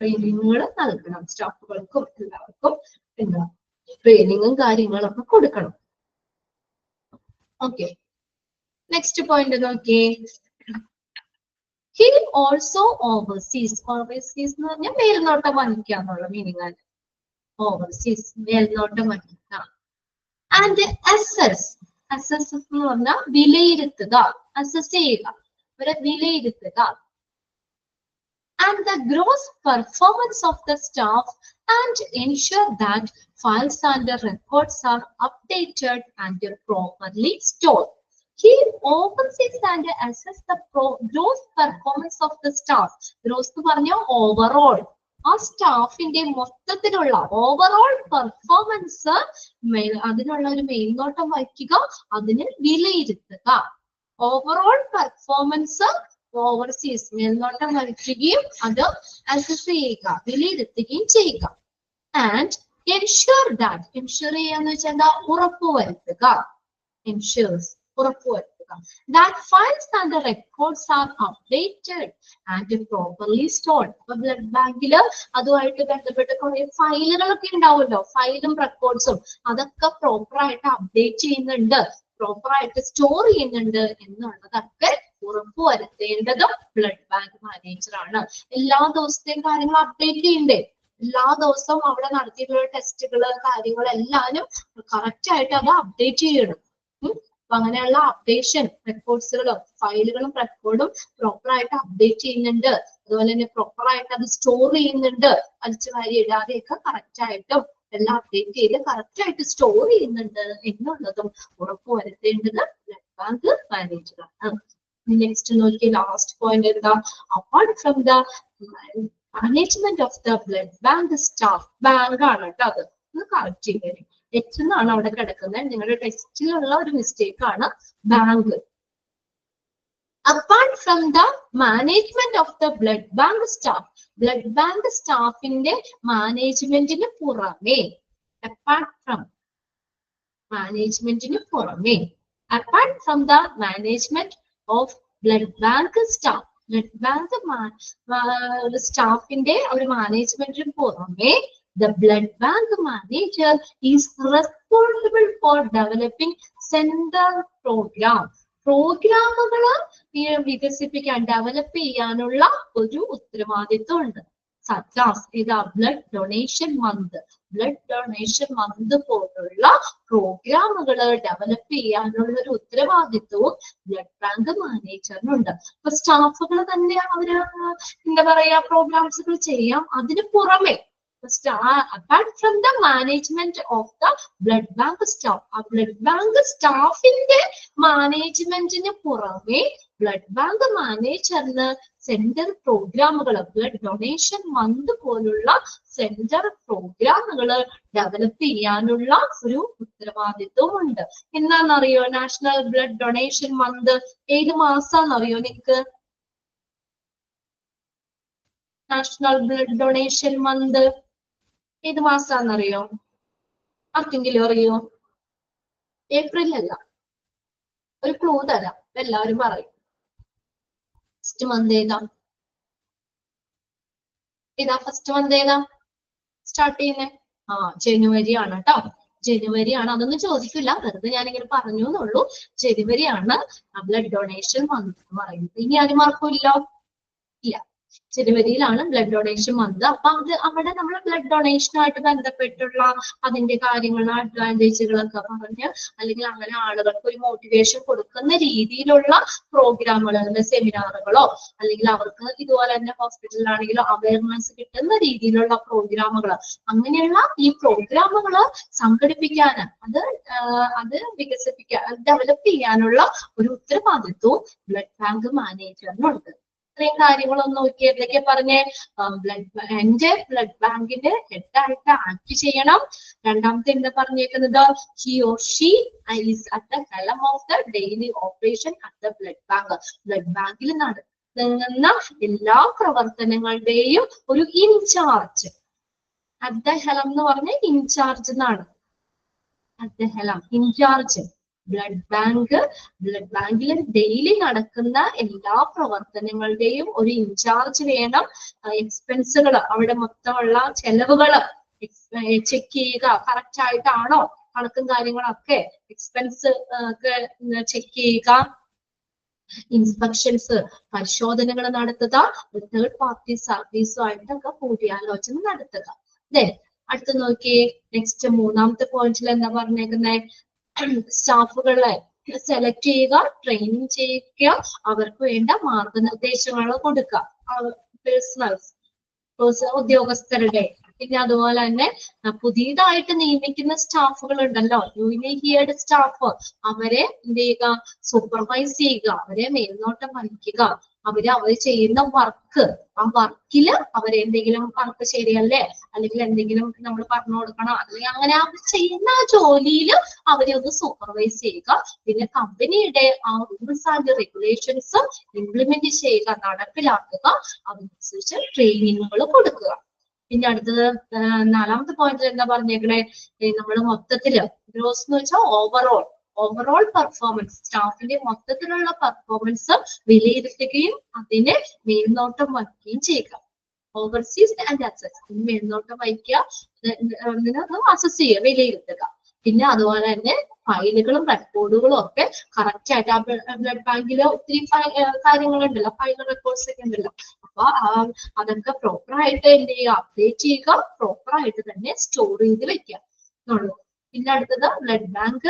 ട്രെയിനിങ്ങുകൾ നൽകണം സ്റ്റാഫുകൾക്കും എല്ലാവർക്കും. എന്താ? ട്രെയിനിങ്ങും കാര്യങ്ങളൊക്കെ കൊടുക്കണം. ഓക്കെ, നെക്സ്റ്റ് പോയിന്റ് നോക്കിയേ. He also oversees എന്ന് പറഞ്ഞാൽ മേൽനോട്ടം വഹിക്കുക എന്നുള്ള മീനിങ് ആണ്. ഓവർസീസ് മേൽനോട്ടം വഹിക്കുക. ആൻഡ് അസസ് എന്ന് പറഞ്ഞാൽ വിലയിരുത്തുക, അസസ് ചെയ്യുക, അവരെ വിലയിരുത്തുക. And the gross performance of the staff and ensure that files and records R updated and properly stored. He oversees and assesses the gross performance of the staff. Gross എന്ന് പറഞ്ഞാൽ overall, ആ സ്റ്റാഫിന്റെ മൊത്തത്തിലുള്ള overall performance അതിനുള്ള ഒരു മേൽനോട്ടം വയ്ക്കുക, അതിന് വിലയിരുത്തുക. ഓവറോൾ പെർഫോമൻസ് ഓവർസീസ്, മേൽനോട്ടം വഹിക്കുകയും അത് അസസ് ചെയ്യുക, വിലയിരുത്തുകയും ചെയ്യുക. ആൻഡ് എൻഷുർ ദാറ്റ്, എൻഷുർ ചെയ്യാന്ന് വെച്ചാൽ എന്താ? ഉറപ്പുവരുത്തുക. എൻഷുർസ്, ഉറപ്പുവരുത്തുക. കൊടുക്കാം. That files and the records are updated and properly stored. അപ്പൊ ബ്ലഡ് ബാങ്കില് അതുമായിട്ട് ബന്ധപ്പെട്ട് കുറെ ഫയലുകളൊക്കെ ഉണ്ടാവുമല്ലോ, ഫയലും റെക്കോർഡ്സും അതൊക്കെ പ്രോപ്പർ ആയിട്ട് അപ്ഡേറ്റ് ചെയ്യുന്നുണ്ട്, പ്രോപ്പർ ആയിട്ട് സ്റ്റോർ ചെയ്യുന്നുണ്ട് എന്നുള്ളതൊക്കെ ഉറപ്പുവരുത്തേണ്ടതും ബ്ലഡ് ബാങ്ക് മാനേജർ ആണ്. എല്ലാ ദിവസത്തെയും കാര്യങ്ങൾ അപ്ഡേറ്റ് ചെയ്യണ്ടേ, എല്ലാ ദിവസവും അവിടെ നടത്തിയിട്ടുള്ള ടെസ്റ്റുകള് കാര്യങ്ങളെല്ലാരും കറക്റ്റ് ആയിട്ട് അത് അപ്ഡേറ്റ് ചെയ്യണം. അപ്പൊ അങ്ങനെയുള്ള അപ്ഡേഷൻ റെക്കോർഡ്സുകളും ഫയലുകളും റെക്കോർഡും പ്രോപ്പർ ആയിട്ട് അപ്ഡേറ്റ് ചെയ്യുന്നുണ്ട്, അതുപോലെ തന്നെ പ്രോപ്പർ ആയിട്ട് അത് സ്റ്റോർ ചെയ്യുന്നുണ്ട്, അടിച്ചു വാരി ഇടാതെയൊക്കെ കറക്റ്റ് ആയിട്ടും എല്ലാം അപ്ഡേറ്റ് ചെയ്ത് കറക്റ്റ് ആയിട്ട് സ്റ്റോർ ചെയ്യുന്നുണ്ട് എന്നുള്ളതും ഉറപ്പുവരുത്തേണ്ടത് ബ്ലഡ് ബാങ്ക് മാനേജറാണ്. നെക്സ്റ്റ് നോക്കി ലാസ്റ്റ് പോയിന്റ് എന്താ, apart from the management of the blood bank staff, bank ആണ് കേട്ടോ, അത് ഒന്ന് കറക്റ്റ് ചെയ്തേരും. എന്നാണ് അവിടെ കിടക്കുന്നത്, നിങ്ങളുടെ ടെസ്റ്റിലുള്ള ഒരു മിസ്റ്റേക്ക് ആണ് bank. Apart from the management of the blood bank staff, blood bank സ്റ്റാഫിന്റെ മാനേജ്മെന്റിന് പുറമേ, അപ്പാർട്ട് ഫ്രം മാനേജ്മെന്റിന് പുറമേ, apart from the management of blood bank staff, blood bank സ്റ്റാഫിന്റെ ഒരു മാനേജ്മെന്റിന് പുറമെ the blood bank manager is responsible for developing center program. പ്രോഗ്രാമുകള് വികസിപ്പിക്കാൻ ഡെവലപ്പ് ചെയ്യാനുള്ള ഒരു ഉത്തരവാദിത്വം ഉണ്ട്. സച്ചാസ് ഇതാ blood donation month, blood donation month പോലുള്ള പ്രോഗ്രാമുകള് ഡെവലപ്പ് ചെയ്യാനുള്ള ഒരു ഉത്തരവാദിത്വവും ബ്ലഡ് ബാങ്ക് മാനേജറിനുണ്ട്. ഇപ്പൊ സ്റ്റാഫുകൾ തന്നെ അവര് എന്താ പറയാ പ്രോഗ്രാംസുകൾ ചെയ്യാം. അതിന് പുറമെ apart from the management of the blood bank staff, ആ ബ്ലഡ് ബാങ്ക് സ്റ്റാഫിന്റെ മാനേജ്മെന്റിന് പുറമെ ബ്ലഡ് ബാങ്ക് മാനേജറിന് സെന്റർ പ്രോഗ്രാമുകൾ, ബ്ലഡ് ഡൊണേഷൻ മന്ത് പോലുള്ള സെന്റർ പ്രോഗ്രാമുകൾ ഡെവലപ്പ് ചെയ്യാനുള്ള ഒരു ഉത്തരവാദിത്വം ഉണ്ട്. എന്താണെന്നറിയോ നാഷണൽ ബ്ലഡ് ഡൊണേഷൻ മന്ത് ഏത് മാസാന്നറിയോ നിങ്ങക്ക്? നാഷണൽ ബ്ലഡ് ഡൊണേഷൻ മന്ത് ഏത് മാസാന്നറിയോ? ആർക്കെങ്കിലും അറിയോ? ഏപ്രിൽ അല്ല, ഒരു ക്ലൂ തരാം, എല്ലാവരും പറയും. ഫസ്റ്റ് മന്ത് ഏതാ? ഫസ്റ്റ് മന്ത് ഏതാ സ്റ്റാർട്ട് ചെയ്യുന്നേ? ജനുവരി ആണ് കേട്ടോ, ജനുവരി ആണ്. അതൊന്നും ചോദിക്കില്ല, വെറുതെ ഞാനിങ്ങനെ പറഞ്ഞു എന്നുള്ളൂ. ജനുവരി ആണ് ബ്ലഡ് ഡൊണേഷൻ മന്ത് എന്ന് പറയുന്നത്. ഇനി ആരും മാർക്കില്ലോ? ഇല്ല, ജനുവരിയിലാണ് ബ്ലഡ് ഡൊണേഷൻ മന്ത്. അപ്പൊ അത് അവിടെ നമ്മൾ ബ്ലഡ് ഡൊണേഷനുമായിട്ട് ബന്ധപ്പെട്ടുള്ള അതിന്റെ കാര്യങ്ങളും അഡ്വാൻറ്റേജുകളൊക്കെ പറഞ്ഞ്, അല്ലെങ്കിൽ അങ്ങനെ ആളുകൾക്ക് ഒരു മോട്ടിവേഷൻ കൊടുക്കുന്ന രീതിയിലുള്ള പ്രോഗ്രാമുകൾ, സെമിനാറുകളോ അല്ലെങ്കിൽ അവർക്ക് ഇതുപോലെ തന്നെ ഹോസ്പിറ്റലിലാണെങ്കിലും അവയർനെസ് കിട്ടുന്ന രീതിയിലുള്ള പ്രോഗ്രാമുകൾ, അങ്ങനെയുള്ള ഈ പ്രോഗ്രാമുകൾ സംഘടിപ്പിക്കാൻ, അത് വികസിപ്പിക്കാൻ, ഡെവലപ്പ് ചെയ്യാനുള്ള ഒരു ഉത്തരവാദിത്വവും ബ്ലഡ് ബാങ്ക് മാനേജറിനുണ്ട്. ഇത്രയും കാര്യങ്ങളൊന്നും നോക്കി എന്തൊക്കെ പറഞ്ഞേ? എന്റെ ബ്ലഡ് ബാങ്കിന്റെ ഹെഡായിട്ട് ആക്ട് ചെയ്യണം. രണ്ടാമത്തെ എന്താ പറഞ്ഞേക്കുന്നത്? He or she is at the helm of the daily operation at the blood bank. Blood ബാങ്കിൽ നടത്തുന്ന എല്ലാ പ്രവർത്തനങ്ങളുടെയും ഒരു ഇൻചാർജ്. അറ്റ് ദ ഹെലം എന്ന് പറഞ്ഞ ഇൻചാർജ് എന്നാണ്. At the helm in charge. Blood ബാങ്കിൽ ഡെയിലി നടക്കുന്ന എല്ലാ പ്രവർത്തനങ്ങളുടെയും ഒരു ഇൻചാർജ് വേണം. എക്സ്പെൻസുകൾ, അവിടെ മൊത്തമുള്ള ചെലവുകൾ ചെക്ക് ചെയ്യുക, കറക്റ്റ് ആയിട്ടാണോ കണക്കും കാര്യങ്ങളൊക്കെ, എക്സ്പെൻസ് ഒക്കെ ചെക്ക് ചെയ്യുക, ഇൻസ്പെക്ഷൻസ് പരിശോധനകൾ നടത്തുക, തേർഡ് പാർട്ടി സർവീസുമായിട്ടൊക്കെ കൂടിയാലോചന നടത്തുക. അടുത്ത് നോക്കിയേ, നെക്സ്റ്റ് മൂന്നാമത്തെ പോയിന്റിൽ എന്താ പറഞ്ഞേക്കുന്നത്? സ്റ്റാഫുകളെ സെലക്ട് ചെയ്യുക, ട്രെയിനിങ് ചെയ്യിക്കുക, അവർക്ക് വേണ്ട മാർഗനിർദ്ദേശങ്ങൾ കൊടുക്കുക, ഉദ്യോഗസ്ഥരുടെ. പിന്നെ അതുപോലെ തന്നെ പുതിയതായിട്ട് നിയമിക്കുന്ന സ്റ്റാഫുകൾ ഉണ്ടല്ലോ, ന്യൂലി ഹിയർഡ് സ്റ്റാഫ്, അവരെ എന്ത് ചെയ്യുക? സൂപ്പർവൈസ് ചെയ്യുക, അവരെ മേൽനോട്ടം വഹിക്കുക. അവർ ചെയ്യുന്ന വർക്ക്, ആ വർക്കില് അവരെന്തെങ്കിലും വർക്ക് ശരിയല്ലേ, അല്ലെങ്കിൽ എന്തെങ്കിലും നമ്മൾ പറഞ്ഞു കൊടുക്കണം, അല്ലെങ്കിൽ അങ്ങനെ അവർ ചെയ്യുന്ന ആ ജോലിയിൽ അവരെ ഒന്ന് സൂപ്പർവൈസ് ചെയ്യുക. പിന്നെ കമ്പനിയുടെ ആ റൂൾസ് ആൻഡ് റെഗുലേഷൻസ് ഇംപ്ലിമെന്റ് ചെയ്യുക, നടപ്പിലാക്കുക, അതനുസരിച്ച് ട്രെയിനിങ്ങുകൾ കൊടുക്കുക. പിന്നെ അടുത്തത് നാലാമത്തെ പോയിന്റിൽ എന്താ പറഞ്ഞേക്കണേ? നമ്മൾ മൊത്തത്തില് ഗ്രോസ് എന്ന് വെച്ചാൽ ഓവറോൾ ഓവറോൾ പെർഫോമൻസ്, സ്റ്റാഫിന്റെ മൊത്തത്തിലുള്ള പെർഫോമൻസ് വിലയിരുത്തുകയും അതിന് മേൽനോട്ടം വയ്ക്കുകയും ചെയ്യുക. ഓവർസീസ് ആൻഡ് അസസ്, മേൽനോട്ടം വഹിക്കുക, അസസ് ചെയ്യുക, വിലയിരുത്തുക. പിന്നെ അതുപോലെ തന്നെ ഫയലുകളും റെക്കോർഡുകളും ഒക്കെ കറക്റ്റ് ആയിട്ട് ആ ബ്ലഡ് ബാങ്കില് ഒത്തിരി കാര്യങ്ങളുണ്ടല്ലോ, ഫയൽ റെക്കോർഡ്സ് ഒക്കെ ഉണ്ടല്ലോ. അപ്പൊ അതൊക്കെ പ്രോപ്പർ ആയിട്ട് എന്ത് ചെയ്യുക, അപ്ഡേറ്റ് ചെയ്യുക, പ്രോപ്പർ ആയിട്ട് തന്നെ സ്റ്റോർ ചെയ്ത് വെക്കുക എന്നുള്ളൂ. പിന്നെ അടുത്തത് ബ്ലഡ് ബാങ്ക്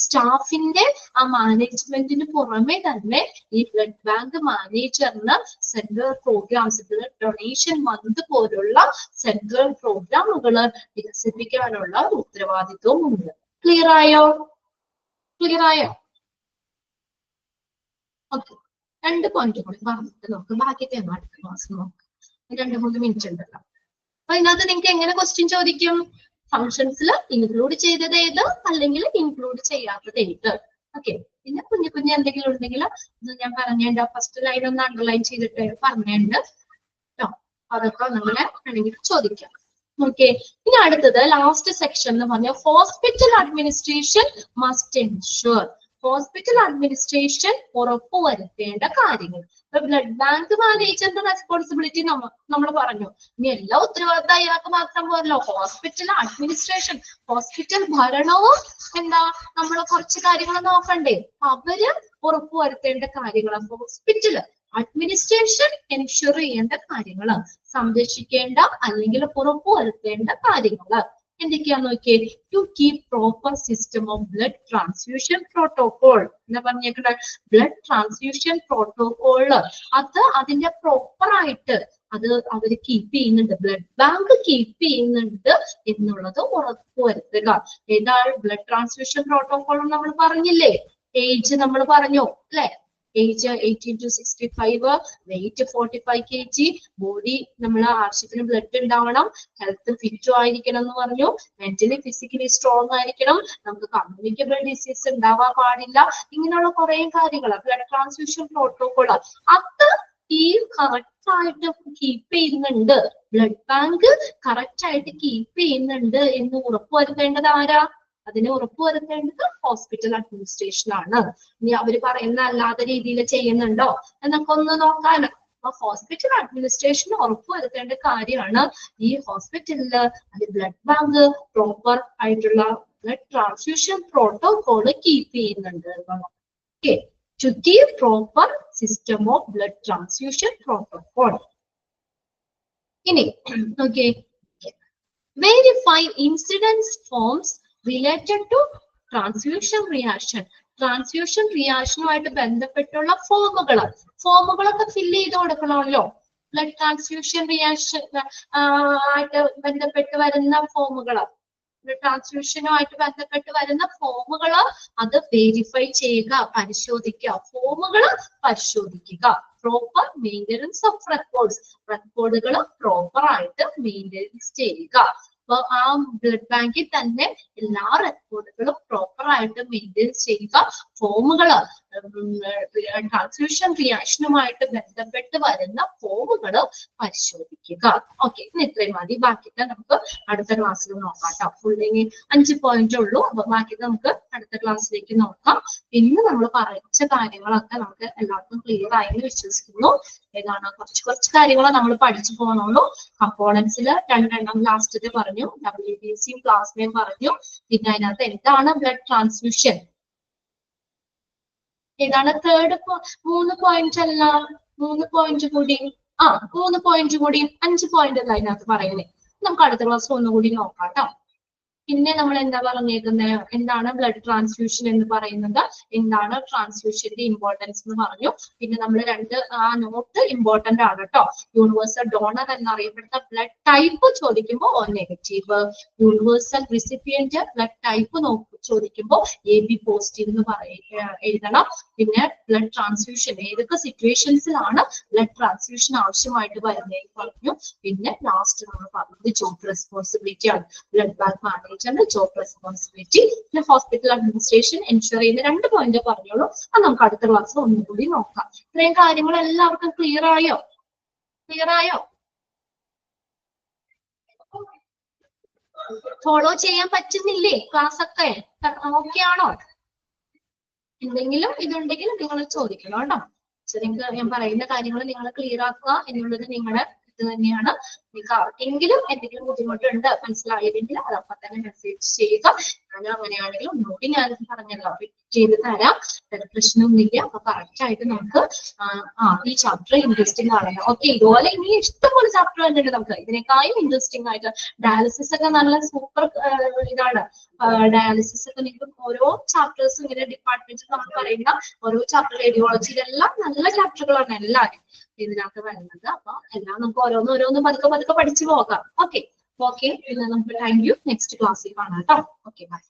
സ്റ്റാഫിന്റെ ആ മാനേജ്മെന്റിന് പുറമെ തന്നെ ഈ ബ്ലഡ് ബാങ്ക് മാനേജറിന് central programmes, blood donation month പോലുള്ള സെൻട്രൽ പ്രോഗ്രാമുകൾ വികസിപ്പിക്കാനുള്ള ഉത്തരവാദിത്വവും ഉണ്ട്. ക്ലിയർ ആയോ? ക്ലിയർ ആയോ? ഓക്കെ, 2 പോയിന്റ് കൂടി പറഞ്ഞിട്ട് നമുക്ക് ബാക്കിയൊക്കെ അടുത്ത ക്ലാസ് നോക്കാം. 2-3 മിനിറ്റ് ഉണ്ടല്ലോ. അപ്പൊ ഇതിനകത്ത് നിങ്ങൾക്ക് എങ്ങനെ ക്വസ്റ്റ്യൻ ചോദിക്കും? ഫംഗ്ഷൻസിൽ ഇൻക്ലൂഡ് ചെയ്തത് ഏത്, അല്ലെങ്കിൽ ഇൻക്ലൂഡ് ചെയ്യാത്തത് ഏത്. ഓക്കെ, പിന്നെ കുഞ്ഞു കുഞ്ഞു എന്തെങ്കിലും ഉണ്ടെങ്കിൽ ഇത് ഞാൻ പറഞ്ഞുണ്ട്, ഫസ്റ്റ് ലൈൻ ഒന്ന് അണ്ടർലൈൻ ചെയ്തിട്ട് പറഞ്ഞുണ്ട് കേട്ടോ. അതൊക്കെ നമ്മളെ വേണമെങ്കിൽ ചോദിക്കാം. ഓക്കെ, ഇനി അടുത്തത് ലാസ്റ്റ് സെക്ഷൻ എന്ന് പറഞ്ഞാൽ hospital administration must ensure. Hospital administration ഉറപ്പുവരുത്തേണ്ട കാര്യങ്ങൾ. ഇപ്പൊ ബ്ലഡ് ബാങ്ക് മാനേജറിന്റെ റെസ്പോൺസിബിലിറ്റി നമ്മൾ പറഞ്ഞു. ഇനി എല്ലാ ഉത്തരവാദിത്തം അയാൾക്ക് മാത്രം പോരല്ലോ. ഹോസ്പിറ്റൽ അഡ്മിനിസ്ട്രേഷൻ, ഹോസ്പിറ്റൽ ഭരണവും എന്താ, നമ്മൾ കുറച്ച് കാര്യങ്ങൾ നോക്കണ്ടേ. അവര് ഉറപ്പുവരുത്തേണ്ട കാര്യങ്ങൾ, ഹോസ്പിറ്റല് അഡ്മിനിസ്ട്രേഷൻ എൻഷുർ ചെയ്യേണ്ട കാര്യങ്ങൾ, സംരക്ഷിക്കേണ്ട അല്ലെങ്കിൽ ഉറപ്പുവരുത്തേണ്ട കാര്യങ്ങൾ എന്തൊക്കെയാന്ന് നോക്കിയേ. To keep proper system of blood transfusion protocol എന്ന് പറഞ്ഞേക്കട്ടെ. ബ്ലഡ് ട്രാൻസ്ഫ്യൂഷൻ പ്രോട്ടോകോള് അത് അതിന്റെ പ്രോപ്പർ ആയിട്ട് അത് അവർ കീപ്പ് ചെയ്യുന്നുണ്ട്, ബ്ലഡ് ബാങ്ക് കീപ്പ് ചെയ്യുന്നുണ്ട് എന്നുള്ളത് ഉറപ്പുവരുത്തുക. ഏതാണ് ബ്ലഡ് ട്രാൻസ്ഫ്യൂഷൻ പ്രോട്ടോകോൾ നമ്മൾ പറഞ്ഞില്ലേ? ഏജ് നമ്മൾ പറഞ്ഞു അല്ലെ? Age 18 to 65, weight 45 kg, body നമ്മൾ ആവശ്യത്തിന് ബ്ലഡ് ഉണ്ടാവണം, ഹെൽത്ത് ഫിറ്റും ആയിരിക്കണം എന്ന് പറഞ്ഞു, മെന്റലി ഫിസിക്കലി സ്ട്രോങ് ആയിരിക്കണം, നമുക്ക് കമ്മ്യൂണിക്കബിൾ ഡിസീസ് ഉണ്ടാവാൻ പാടില്ല. ഇങ്ങനെയുള്ള കുറെ കാര്യങ്ങൾ ബ്ലഡ് ട്രാൻസ്ഫ്യൂഷൻ പ്രോട്ടോകോൾ അത് ഈ കറക്റ്റ് ആയിട്ട് കീപ്പ് ചെയ്യുന്നുണ്ട്, ബ്ലഡ് ബാങ്ക് കറക്റ്റ് ആയിട്ട് കീപ്പ് ചെയ്യുന്നുണ്ട് എന്ന് ഉറപ്പുവരുത്തേണ്ടത് ആരാ? അതിനെ ഉറപ്പുവരുത്തേണ്ടത് ഹോസ്പിറ്റൽ അഡ്മിനിസ്ട്രേഷൻ ആണ്. ഇനി അവര് പറയുന്ന അല്ലാത്ത രീതിയിൽ ചെയ്യുന്നുണ്ടോ എന്നൊക്കെ ഒന്ന് നോക്കാൻ. അപ്പൊ ഹോസ്പിറ്റൽ അഡ്മിനിസ്ട്രേഷൻ ഉറപ്പുവരുത്തേണ്ട കാര്യമാണ് ഈ ഹോസ്പിറ്റലില് ബ്ലഡ് ബാങ്ക് പ്രോപ്പർ ആയിട്ടുള്ള ബ്ലഡ് ട്രാൻസ്ഫ്യൂഷൻ പ്രോട്ടോകോള് കീപ്പ് ചെയ്യുന്നുണ്ട്. Okay, to keep proper system of blood transfusion protocol. ഇനി okay, verify incidents forms related to transfusion reaction. Transfusion റിയാക്ഷനുമായിട്ട് ബന്ധപ്പെട്ടുള്ള ഫോമുകളൊക്കെ ഫില്ല് ചെയ്ത് കൊടുക്കണമല്ലോ. ബ്ലഡ് ട്രാൻസ്ഫ്യൂഷൻ റിയാക്ഷൻ ആയിട്ട് ബന്ധപ്പെട്ട് വരുന്ന ഫോമുകള്, ട്രാൻസ്ഫ്യൂഷനുമായിട്ട് ബന്ധപ്പെട്ട് വരുന്ന ഫോമുകള് അത് വെരിഫൈ ചെയ്യുക, പരിശോധിക്കുക, ഫോമുകള് പരിശോധിക്കുക. പ്രോപ്പർ മെയിൻ്റനൻസ് ഓഫ് റെക്കോർഡുകൾ പ്രോപ്പർ ആയിട്ട് മെയിൻ്റനൻസ് ചെയ്യുക. അപ്പൊ ആ ബ്ലഡ് ബാങ്കിൽ തന്നെ എല്ലാ റെക്കോർഡുകളും പ്രോപ്പർ ആയിട്ട് മെയിൻറ്റെയിൻ ചെയ്യുക. ഫോമുകള് ട്രാൻസ്ഫ്യൂഷൻ റിയാക്ഷനുമായിട്ട് ബന്ധപ്പെട്ട് വരുന്ന ഫോമുകള് പരിശോധിക്കുക. ഓക്കെ, ഇന്ന് ഇത്രയും മതി. ബാക്കിയൊക്കെ നമുക്ക് അടുത്ത ക്ലാസ്സിൽ നോക്കാം കേട്ടോ. ഫുള്ളിങ് 5 പോയിന്റ് ഉള്ളൂ. അപ്പൊ ബാക്കി നമുക്ക് അടുത്ത ക്ലാസ്സിലേക്ക് നോക്കാം. ഇന്ന് നമ്മൾ പറഞ്ഞ കാര്യങ്ങളൊക്കെ നമുക്ക് എല്ലാവർക്കും ക്ലിയർ ആയെന്ന് വിശ്വസിക്കുന്നു. ഏതാണ് കുറച്ച് കാര്യങ്ങൾ നമ്മൾ പഠിച്ചു പോകണുള്ളൂ. കമ്പോണൻസിൽ 2 എണ്ണം ലാസ്റ്റ് പറഞ്ഞു, WBCയും പ്ലാസ്മയും പറഞ്ഞു. പിന്നെ അതിനകത്ത് എന്താണ് ബ്ലഡ് ട്രാൻസ്ഫ്യൂഷൻ, ഏതാണ് തേർഡ് 3 പോയിന്റ് അല്ല 3 പോയിന്റ് കൂടി 3 പോയിന്റ് കൂടി 5 പോയിന്റ് അല്ല അതിനകത്ത് പറയുന്നത്. നമുക്ക് അടുത്ത ക്ലാസ് ഒന്നുകൂടി നോക്കാം കേട്ടോ. പിന്നെ നമ്മൾ എന്താ പറഞ്ഞേക്കുന്നത്, എന്താണ് ബ്ലഡ് ട്രാൻസ്ഫ്യൂഷൻ എന്ന് പറയുന്നത്, എന്താണ് ട്രാൻസ്ഫ്യൂഷന്റെ ഇമ്പോർട്ടൻസ് എന്ന് പറഞ്ഞു. പിന്നെ നമ്മൾ നോട്ട് ഇമ്പോർട്ടന്റ് ആണ് കേട്ടോ. യൂണിവേഴ്സൽ ഡോണർ എന്നറിയപ്പെടുന്ന ബ്ലഡ് ടൈപ്പ് ചോദിക്കുമ്പോൾ O negative, universal recipient blood type ചോദിക്കുമ്പോൾ AB പോസിറ്റീവ് എന്ന് എഴുതണം. പിന്നെ ബ്ലഡ് ട്രാൻസ്ഫ്യൂഷൻ ഏതൊക്കെ സിറ്റുവേഷൻസിലാണ് ബ്ലഡ് ട്രാൻസ്ഫ്യൂഷൻ ആവശ്യമായിട്ട് വരുന്നതെന്ന് പറഞ്ഞു. പിന്നെ ലാസ്റ്റ് നമ്മൾ പറഞ്ഞത് ജോബ് റെസ്പോൺസിബിലിറ്റി ആണ്. ബ്ലഡ് ബാങ്ക് മാനേജറിന്റെ ജോബ് റെസ്പോൺസിബിലിറ്റി. പിന്നെ ഹോസ്പിറ്റൽ അഡ്മിനിസ്ട്രേഷൻ എൻഷുർ ചെയ്യുന്ന 2 പോയിന്റ് പറഞ്ഞോളൂ. അത് നമുക്ക് അടുത്ത ക്ലാസ്സിൽ ഒന്നുകൂടി നോക്കാം. ഇത്രയും കാര്യങ്ങൾ എല്ലാവർക്കും ക്ലിയർ ആയോ? ഫോളോ ചെയ്യാൻ പറ്റുന്നില്ലേ? ക്ലാസ് ഒക്കെ ഓക്കെ ആണോ? എന്തെങ്കിലും ഇതുണ്ടെങ്കിൽ നിങ്ങൾ ചോദിക്കണം കേട്ടോ. നിങ്ങൾക്ക് ഞാൻ പറയുന്ന കാര്യങ്ങൾ നിങ്ങൾ ക്ലിയർ ആക്കുക എന്നുള്ളത് നിങ്ങളുടെ ഇത് തന്നെയാണ്. നിങ്ങൾക്ക് ആർക്കെങ്കിലും എന്തെങ്കിലും ബുദ്ധിമുട്ടുണ്ട് മനസ്സിലായില്ലെങ്കിൽ അത് അപ്പം തന്നെ മെസ്സേജ് ചെയ്യുക. ഞാൻ അങ്ങനെയാണെങ്കിൽ ഒന്നുകൂടി ഞാൻ പറഞ്ഞല്ലോ ചെയ്ത് തരാം, പ്രശ്നമൊന്നുമില്ല. അപ്പൊ കറക്റ്റ് ആയിട്ട് നമുക്ക് ഈ ചാപ്റ്റർ ഇൻട്രസ്റ്റിംഗ് ആണല്ലോ. ഓക്കെ, ഇതുപോലെ ഇനി ഇഷ്ടംപോലെ ചാപ്റ്റർ തന്നെയുണ്ട് നമുക്ക് ഇതിനേക്കാളും ഇൻട്രസ്റ്റിംഗ് ആയിട്ട്. ഡയാലിസിസ് ഒക്കെ നല്ല സൂപ്പർ ഇതാണ്. ഡയാലിസിസ് ഒക്കെ നിങ്ങൾക്ക് ഓരോ ചാപ്റ്റേഴ്സും ഇങ്ങനെ ഡിപ്പാർട്ട്മെന്റിൽ നമ്മൾ പറയുന്ന ഓരോ ചാപ്റ്റർ റേഡിയോളജിയിലെല്ലാം നല്ല ചാപ്റ്ററുകളാണ് എല്ലാവരും ഇതിനകത്ത് വരുന്നത്. അപ്പൊ എല്ലാം നമുക്ക് ഓരോന്നും പതുക്കെ പഠിച്ചു പോകാം. ഓക്കെ, പിന്നെ നമുക്ക് താങ്ക് യു. നെക്സ്റ്റ് ക്ലാസ്സിൽ കാണാം കേട്ടോ. Okay, by.